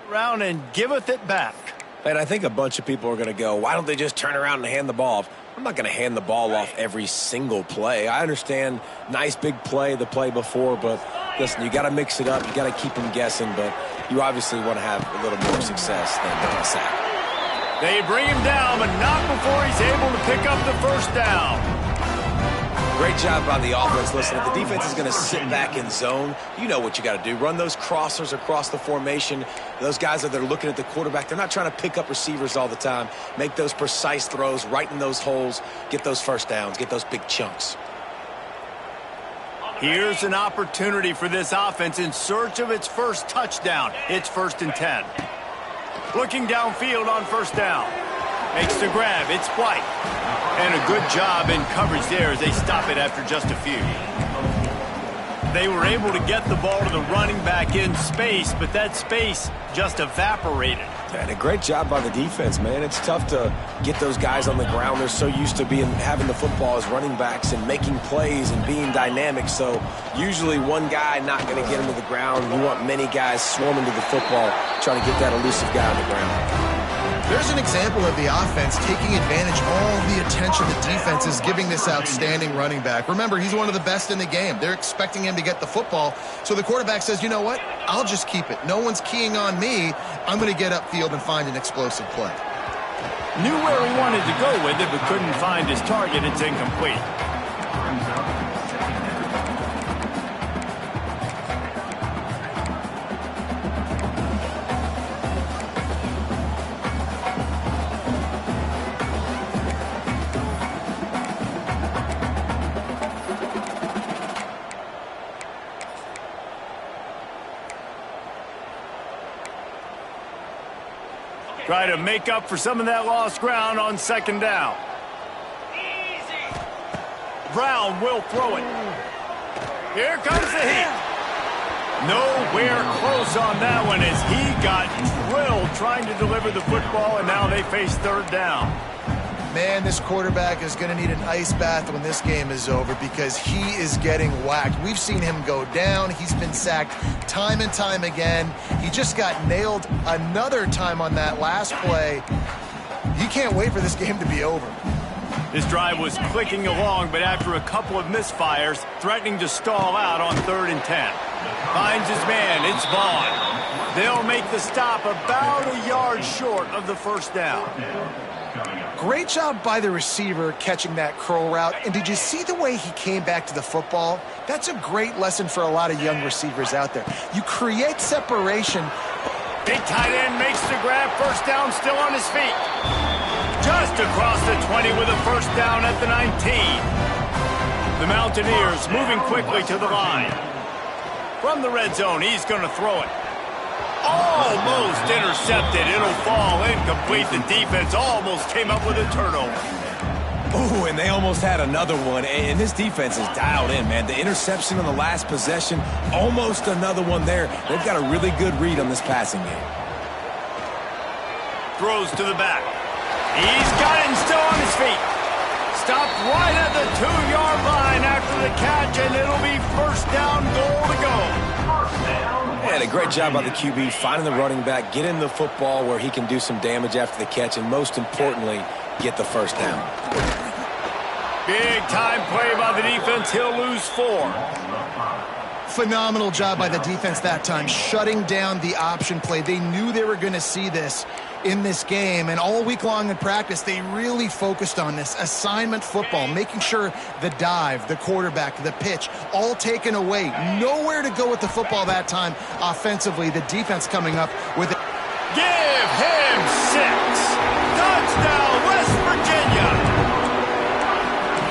Around and giveth it back. And I think a bunch of people are going to go, why don't they just turn around and hand the ball off? I'm not going to hand the ball off every single play. I understand nice big play the play before, but listen, you got to mix it up. You got to keep them guessing, but you obviously want to have a little more success than a sack. They bring him down, but not before he's able to pick up the first down. Great job by the offense. Listen, if the defense is going to sit back in zone, you know what you got to do. Run those crossers across the formation. Those guys that are looking at the quarterback, they're not trying to pick up receivers all the time. Make those precise throws right in those holes. Get those first downs. Get those big chunks. Here's an opportunity for this offense in search of its first touchdown. It's 1st and 10. Looking downfield on first down. Makes the grab. It's White. And a good job in coverage there as they stop it after just a few. They were able to get the ball to the running back in space, but that space just evaporated. And a great job by the defense, man. It's tough to get those guys on the ground. They're so used to having the football as running backs and making plays and being dynamic. So usually one guy not going to get him to the ground. You want many guys swarming to the football, trying to get that elusive guy on the ground. There's an example of the offense taking advantage of all the attention the defense is giving this outstanding running back. Remember, he's one of the best in the game. They're expecting him to get the football. So the quarterback says, you know what? I'll just keep it. No one's keying on me. I'm going to get upfield and find an explosive play. Knew where he wanted to go with it, but couldn't find his target. It's incomplete. Try to make up for some of that lost ground on 2nd down. Brown will throw it. Here comes the heat. Nowhere close on that one as he got drilled trying to deliver the football, and now they face 3rd down. Man, this quarterback is going to need an ice bath when this game is over because he is getting whacked. We've seen him go down. He's been sacked time and time again. He just got nailed another time on that last play. He can't wait for this game to be over. This drive was clicking along, but after a couple of misfires, threatening to stall out on 3rd and 10. Finds his man. It's Vaughn. They'll make the stop about a yard short of the first down. Great job by the receiver catching that curl route. And did you see the way he came back to the football? That's a great lesson for a lot of young receivers out there. You create separation. Big tight end makes the grab. First down, still on his feet. Just across the 20 with a first down at the 19. The Mountaineers moving quickly to the line. From the red zone, he's going to throw it. Almost intercepted. It'll fall incomplete. The defense almost came up with a turnover. Ooh, and they almost had another one. And this defense is dialed in, man. The interception on the last possession, almost another one there. They've got a really good read on this passing game. Throws to the back. He's got it and still on his feet. Stopped right at the 2-yard line after the catch, and it'll be first down, goal to go. And a great job by the QB finding the running back, getting the football where he can do some damage after the catch, and most importantly, get the first down. Big time play by the defense. He'll lose 4. Phenomenal job by the defense that time, shutting down the option play. They knew they were going to see this in this game, and all week long in practice, they really focused on this assignment football, making sure the dive, the quarterback, the pitch, all taken away. Nowhere to go with the football that time offensively. The defense coming up with it. Give him 6. Touchdown, West Virginia.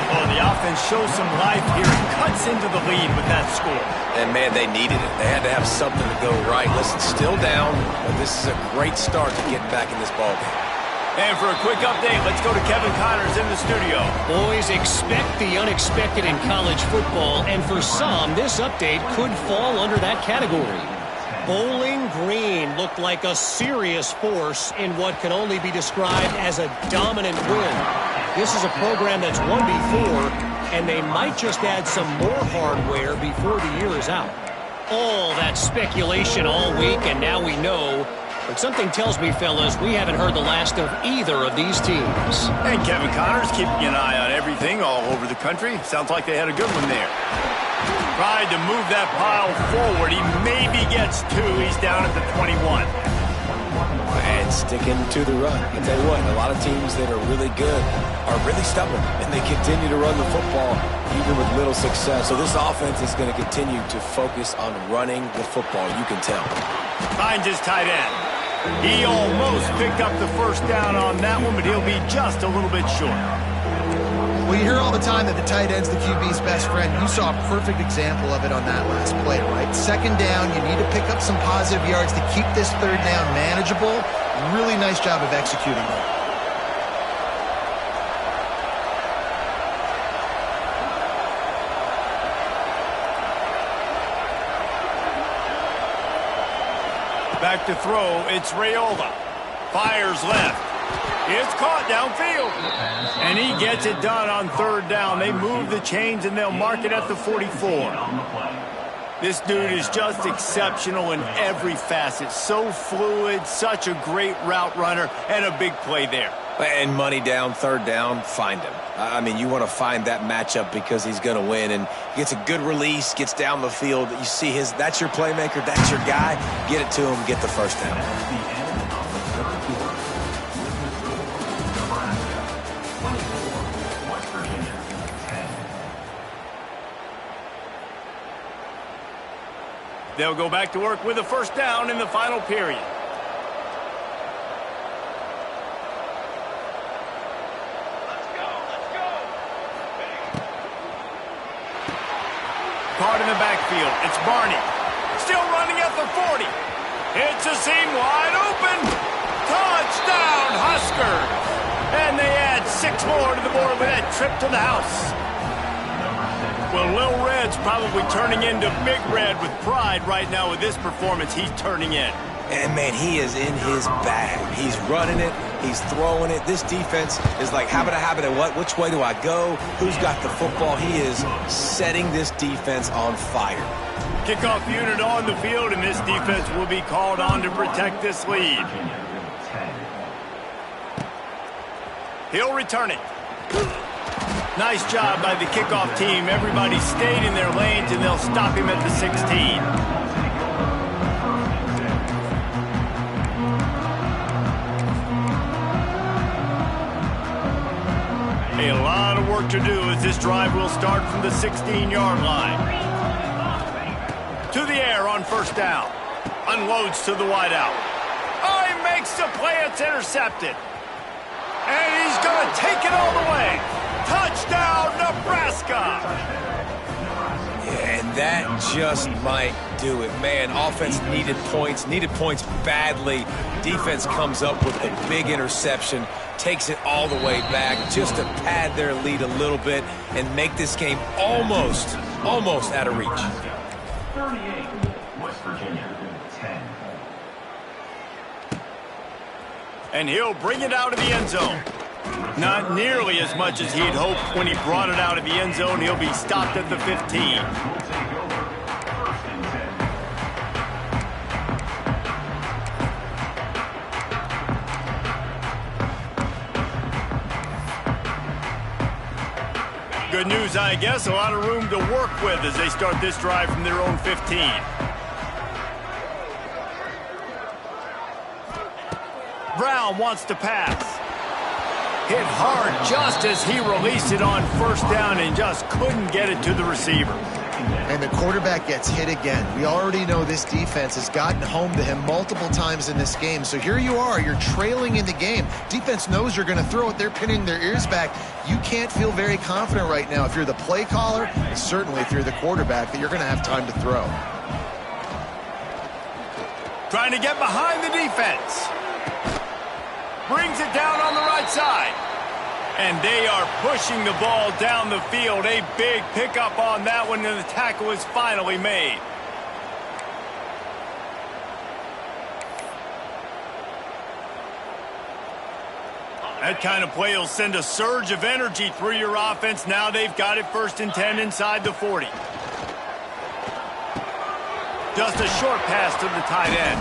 Well, the offense shows some life here and cuts into the lead with that score. And, man, they needed it. They had to have something to go right. Listen, still down, but this is a great start to getting back in this ballgame. And for a quick update, let's go to Kevin Connors in the studio. Boys, expect the unexpected in college football, and for some, this update could fall under that category. Bowling Green looked like a serious force in what can only be described as a dominant win. This is a program that's won before, and they might just add some more hardware before the year is out. All that speculation all week, and now we know. But something tells me, fellas, we haven't heard the last of either of these teams. And Kevin Connor's keeping an eye on everything all over the country. Sounds like they had a good one there. Tried to move that pile forward. He maybe gets two. He's down at the 21. And sticking to the run. I tell you what, a lot of teams that are really good are really stubborn, and they continue to run the football even with little success. So this offense is going to continue to focus on running the football. You can tell. Finds his tight end. He almost picked up the first down on that one, but he'll be just a little bit short. Well, you hear all the time that the tight end's the QB's best friend. You saw a perfect example of it on that last play, right? Second down, you need to pick up some positive yards to keep this third down manageable. Really nice job of executing that. Back to throw, it's Raiola. Fires left. It's caught downfield. And he gets it done on third down. They move the chains and they'll mark it at the 44. This dude is just exceptional in every facet. So fluid, such a great route runner, and a big play there. And money down, third down, find him. I mean, you want to find that matchup because he's going to win. And gets a good release, gets down the field. You see that's your playmaker, that's your guy. Get it to him, get the first down. They'll go back to work with a first down in the final period. Caught in the backfield. It's Barney. Still running at the 40. It's a seam wide open. Touchdown, Huskers. And they add 6 more to the board with that trip to the house. Well, Lil Red's probably turning into Big Red with pride right now with this performance he's turning in. And, man, he is in his bag. He's running it. He's throwing it. This defense is like, habit, what? Which way do I go? Who's got the football? He is setting this defense on fire. Kickoff unit on the field, and this defense will be called on to protect this lead. He'll return it. Nice job by the kickoff team. Everybody stayed in their lanes, and they'll stop him at the 16. A lot of work to do as this drive will start from the 16-yard line. To the air on first down. Unloads to the wideout. Oh, he makes the play. It's intercepted. And he's going to take it all the way. Touchdown, Nebraska! Yeah, and that just might do it. Man, offense needed points badly. Defense comes up with a big interception, takes it all the way back just to pad their lead a little bit and make this game almost out of reach. 38, West Virginia, 10. And he'll bring it out of the end zone. Not nearly as much as he'd hoped when he brought it out of the end zone. He'll be stopped at the 15. Good news, I guess. A lot of room to work with as they start this drive from their own 15. Brown wants to pass. Hit hard just as he released it on first down and just couldn't get it to the receiver. And the quarterback gets hit again. We already know this defense has gotten home to him multiple times in this game. So here you are, you're trailing in the game. Defense knows you're going to throw it. They're pinning their ears back. You can't feel very confident right now if you're the play caller, and certainly if you're the quarterback, that you're going to have time to throw. Trying to get behind the defense. Brings it down on the right side. And they are pushing the ball down the field. A big pickup on that one, and the tackle is finally made. That kind of play will send a surge of energy through your offense. Now they've got it 1st and 10 inside the 40. Just a short pass to the tight end.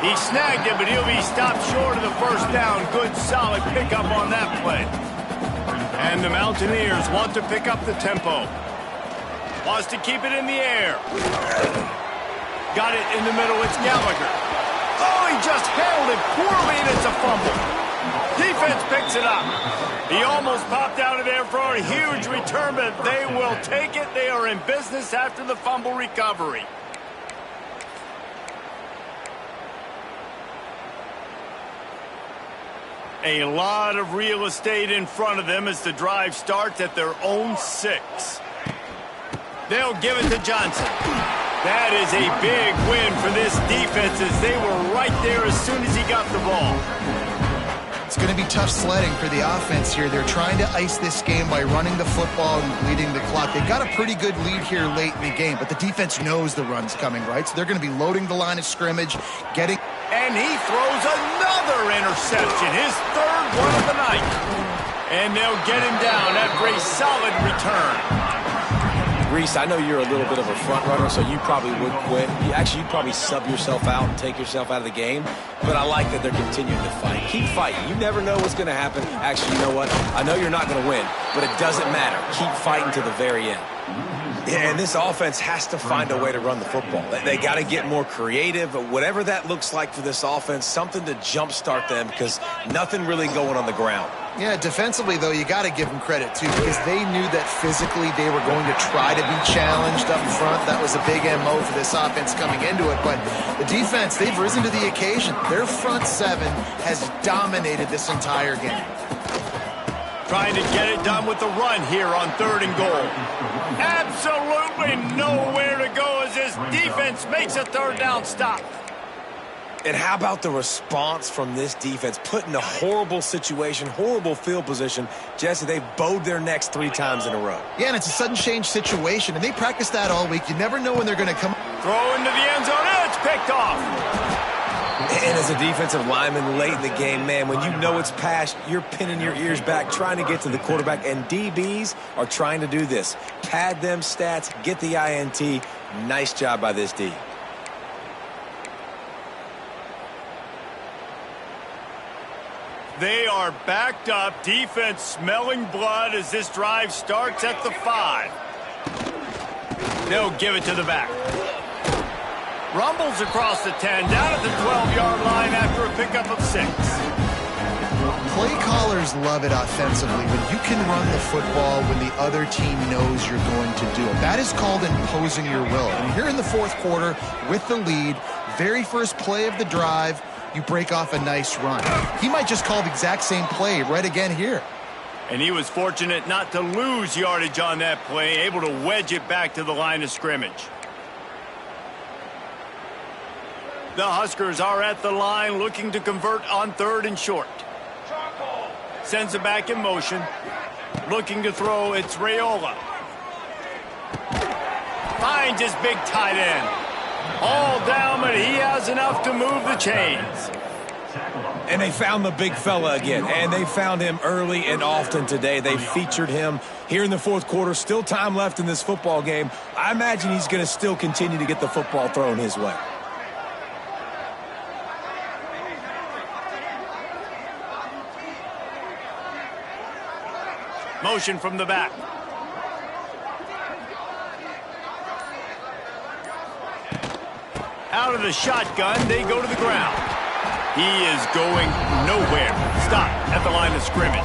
He snagged it, but he'll be stopped short of the first down. Good, solid pickup on that play. And the Mountaineers want to pick up the tempo. Wants to keep it in the air. Got it in the middle. It's Gallagher. Oh, he just handled it poorly, and it's a fumble. Defense picks it up. He almost popped out of there for a huge return, but they will take it. They are in business after the fumble recovery. A lot of real estate in front of them as the drive starts at their own 6. They'll give it to Johnson. That is a big win for this defense as they were right there as soon as he got the ball. It's going to be tough sledding for the offense here. They're trying to ice this game by running the football and leading the clock. They've got a pretty good lead here late in the game, but the defense knows the run's coming, right? So they're going to be loading the line of scrimmage, getting... And he throws another interception, his third one of the night. And they'll get him down after a solid return. Reese, I know you're a little bit of a front runner, so you probably would quit. You'd probably sub yourself out and take yourself out of the game. But I like that they're continuing to fight. Keep fighting. You never know what's going to happen. Actually, you know what? I know you're not going to win, but it doesn't matter. Keep fighting to the very end. Yeah, and this offense has to find a way to run the football. They got to get more creative, whatever that looks like for this offense, something to jumpstart them because nothing really going on the ground. Yeah, defensively, though, you got to give them credit, too, because they knew that physically they were going to try to be challenged up front. That was a big MO for this offense coming into it. But the defense, they've risen to the occasion. Their front 7 has dominated this entire game. Trying to get it done with the run here on 3rd and goal. Absolutely nowhere to go as this defense makes a 3rd down stop. And how about the response from this defense? Put in a horrible situation, horrible field position. Jesse, they've bowed their necks 3 times in a row. Yeah, and it's a sudden change situation, and they practice that all week. You never know when they're going to come. Throw into the end zone, and it's picked off. And as a defensive lineman late in the game, man, when you know it's past, you're pinning your ears back, trying to get to the quarterback, and DBs are trying to do this. Pad them stats, get the INT. Nice job by this D. They are backed up, defense smelling blood as this drive starts at the 5. They'll give it to the back. Rumbles across the 10, down at the 12-yard line after a pickup of 6. Play callers love it offensively when you can run the football when the other team knows you're going to do it. That is called imposing your will. And here in the 4th quarter with the lead, very first play of the drive, you break off a nice run. He might just call the exact same play right again here. And he was fortunate not to lose yardage on that play, able to wedge it back to the line of scrimmage. The Huskers are at the line looking to convert on 3rd and short. Sends it back in motion. Looking to throw, it's Raiola. Finds his big tight end. All down, but he has enough to move the chains. And they found the big fella again, and they found him early and often today. They featured him here in the 4th quarter. Still time left in this football game. I imagine he's going to still continue to get the football thrown his way. Motion from the back. Out of the shotgun, they go to the ground. He is going nowhere. Stop at the line of scrimmage.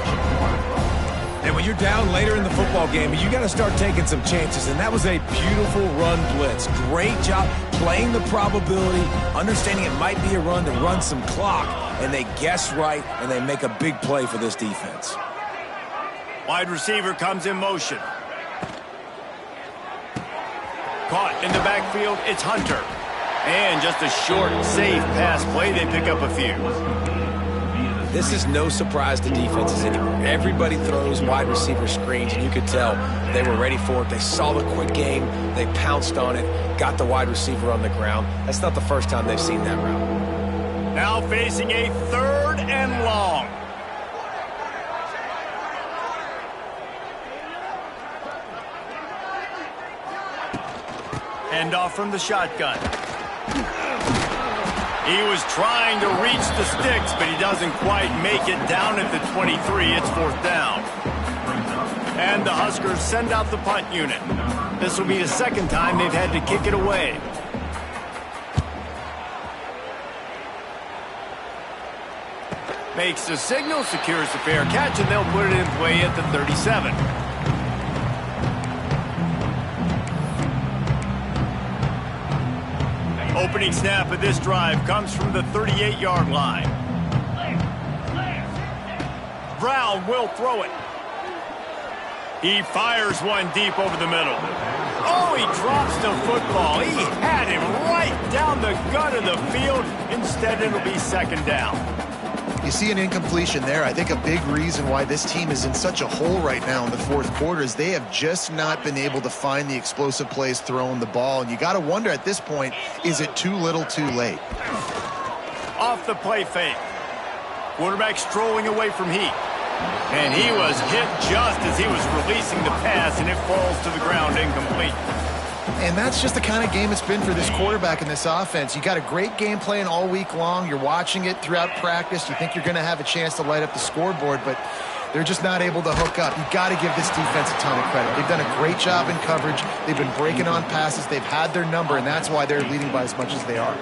And when you're down later in the football game, you got to start taking some chances. And that was a beautiful run blitz. Great job playing the probability, understanding it might be a run to run some clock. And they guess right, and they make a big play for this defense. Wide receiver comes in motion. Caught in the backfield, it's Hunter. And just a short, safe pass play, they pick up a few. This is no surprise to defenses anymore. Everybody throws wide receiver screens, and you could tell they were ready for it. They saw the quick game. They pounced on it, got the wide receiver on the ground. That's not the first time they've seen that route. Now facing a 3rd and long. Handoff from the shotgun. He was trying to reach the sticks, but he doesn't quite make it down at the 23. It's 4th down. And the Huskers send out the punt unit. This will be the second time they've had to kick it away. Makes the signal, secures the fair catch, and they'll put it in play at the 37. Opening snap of this drive comes from the 38-yard line. Brown will throw it. He fires one deep over the middle. Oh, he drops the football. He had him right down the gut of the field. Instead, it'll be 2nd down. You see an incompletion there. I think a big reason why this team is in such a hole right now in the 4th quarter is they have just not been able to find the explosive plays throwing the ball. And you got to wonder at this point, is it too little too late? Off the play fake. Quarterback strolling away from heat. And he was hit just as he was releasing the pass, and it falls to the ground incomplete. And that's just the kind of game it's been for this quarterback in this offense. You got a great game plan all week long. You're watching it throughout practice. You think you're going to have a chance to light up the scoreboard, but they're just not able to hook up. You got to give this defense a ton of credit. They've done a great job in coverage. They've been breaking on passes. They've had their number, and that's why they're leading by as much as they are.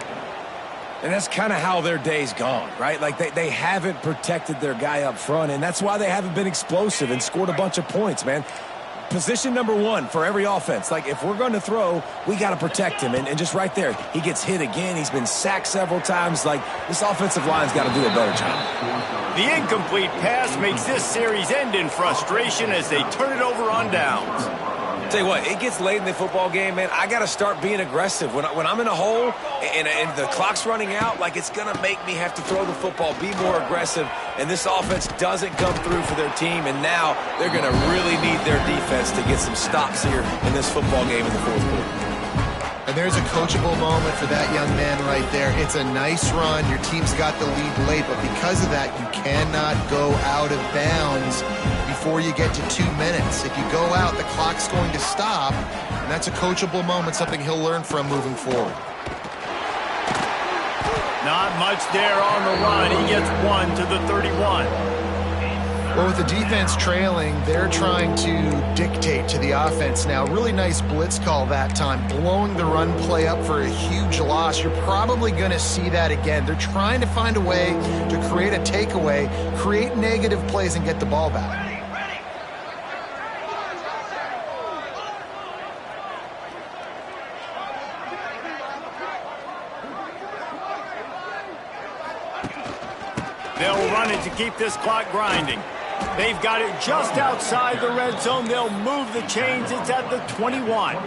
And that's kind of how their day's gone, right? Like they haven't protected their guy up front, and that's why they haven't been explosive and scored a bunch of points, man. Position number 1 for every offense. Like, if we're going to throw, we got to protect him. And just right there, he gets hit again. He's been sacked several times. Like, this offensive line's got to do a better job. The incomplete pass makes this series end in frustration as they turn it over on downs. Tell you what, it gets late in the football game, man. I got to start being aggressive. When I'm in a hole and the clock's running out, like, it's going to make me have to throw the football, be more aggressive. And this offense doesn't come through for their team, and now they're going to really need their defense to get some stops here in this football game in the 4th quarter. And there's a coachable moment for that young man right there. It's a nice run. Your team's got the lead late, but because of that, you cannot go out of bounds before you get to 2 minutes. If you go out, the clock's going to stop, and that's a coachable moment, something he'll learn from moving forward. Not much there on the run. He gets 1 to the 31. Well, with the defense trailing, they're trying to dictate to the offense now. Really nice blitz call that time, blowing the run play up for a huge loss. You're probably going to see that again. They're trying to find a way to create a takeaway, create negative plays, and get the ball back. They'll run it to keep this clock grinding. They've got it just outside the red zone. They'll move the chains. It's at the 21.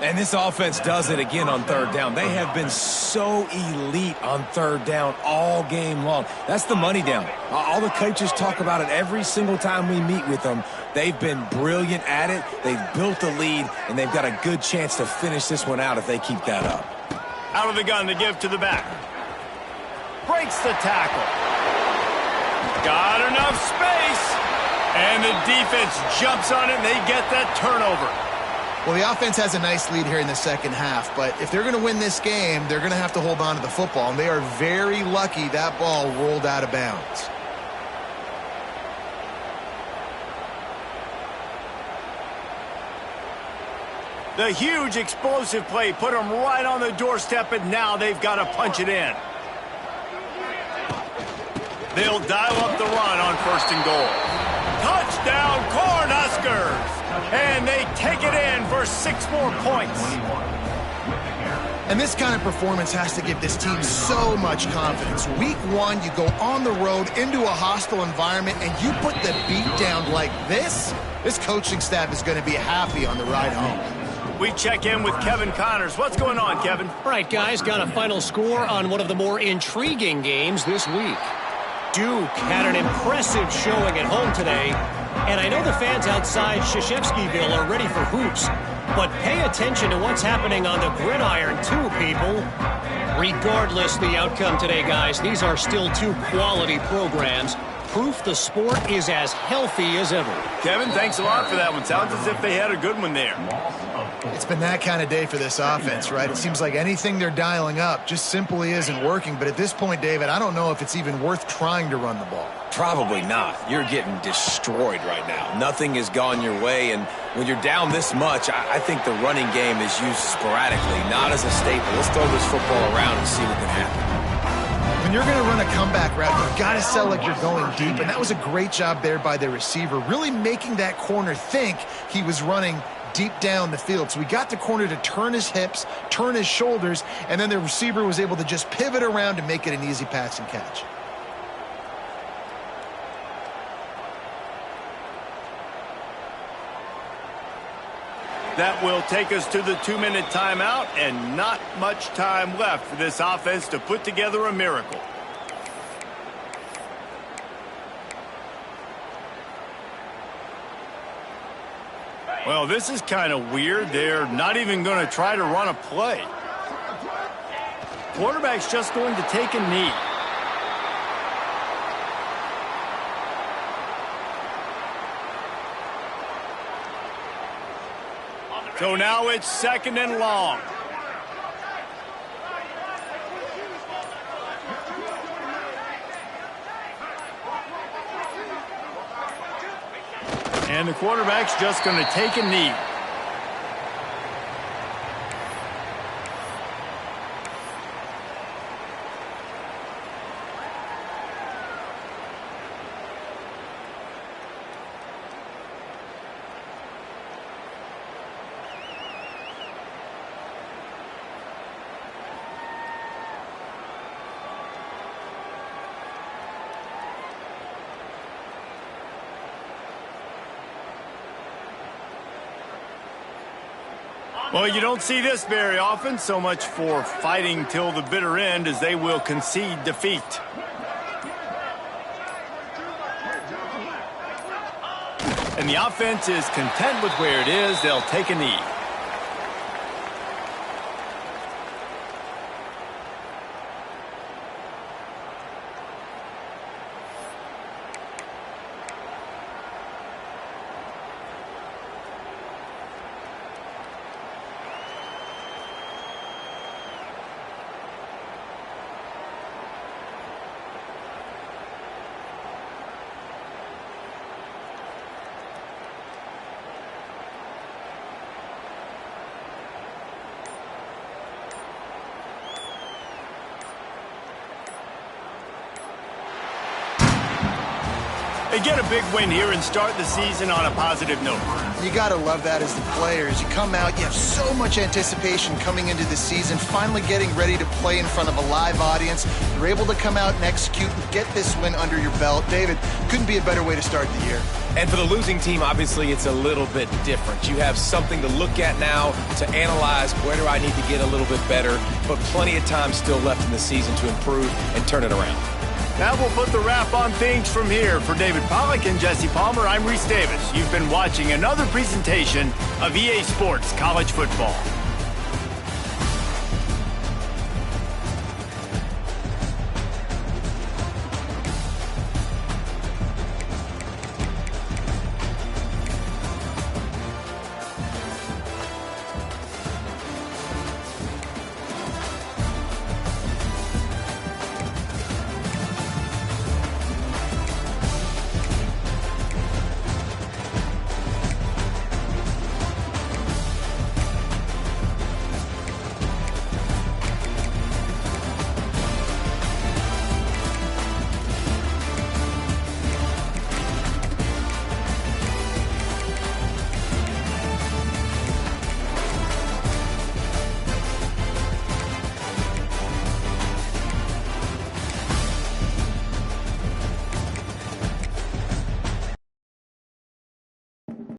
And this offense does it again on 3rd down. They have been so elite on 3rd down all game long. That's the money down. All the coaches talk about it every single time we meet with them. They've been brilliant at it. They've built a lead, and they've got a good chance to finish this one out if they keep that up. Out of the gun to give to the back. Breaks the tackle. Got enough space. And the defense jumps on it, and they get that turnover. Well, the offense has a nice lead here in the second half, but if they're going to win this game, they're going to have to hold on to the football, and they are very lucky that ball rolled out of bounds. The huge explosive play put them right on the doorstep, and now they've got to punch it in. They'll dial up the run on 1st and goal. Touchdown, Cornhuskers! And they take it in for 6 more points. And this kind of performance has to give this team so much confidence. Week 1, you go on the road into a hostile environment, and you put the beat down like this coaching staff is going to be happy on the ride home. We check in with Kevin Connors. What's going on, Kevin? All right, guys, got a final score on one of the more intriguing games this week. Duke had an impressive showing at home today, and I know the fans outside Krzyzewskiville are ready for hoops, but pay attention to what's happening on the gridiron too, people. Regardless the outcome today, guys, these are still 2 quality programs. Proof the sport is as healthy as ever. Kevin, thanks a lot for that one. Sounds as if they had a good one there. It's been that kind of day for this offense, right? It seems like anything they're dialing up just simply isn't working. But at this point, David, I don't know if it's even worth trying to run the ball. Probably not. You're getting destroyed right now. Nothing has gone your way, and when you're down this much, I think the running game is used sporadically, not as a staple. Let's throw this football around and see what can happen. When you're going to run a comeback route, you've got to sell like you're going deep, and that was a great job there by the receiver, really making that corner think he was running deep down the field. So we got the corner to turn his hips, turn his shoulders, and then the receiver was able to just pivot around and make it an easy pass and catch. That will take us to the 2-minute timeout, and not much time left for this offense to put together a miracle. Well, this is kind of weird. They're not even going to try to run a play. Quarterback's just going to take a knee. So now it's 2nd and long. And the quarterback's just going to take a knee. Well, you don't see this very often. So much for fighting till the bitter end, as they will concede defeat. And the offense is content with where it is. They'll take a knee. They get a big win here and start the season on a positive note. You got to love that as the players. You come out, you have so much anticipation coming into the season, finally getting ready to play in front of a live audience. You're able to come out and execute and get this win under your belt. David, couldn't be a better way to start the year. And for the losing team, obviously, it's a little bit different. You have something to look at now to analyze where do I need to get a little bit better, but plenty of time still left in the season to improve and turn it around. That will put the wrap on things from here. For David Pollack and Jesse Palmer, I'm Reese Davis. You've been watching another presentation of EA Sports College Football.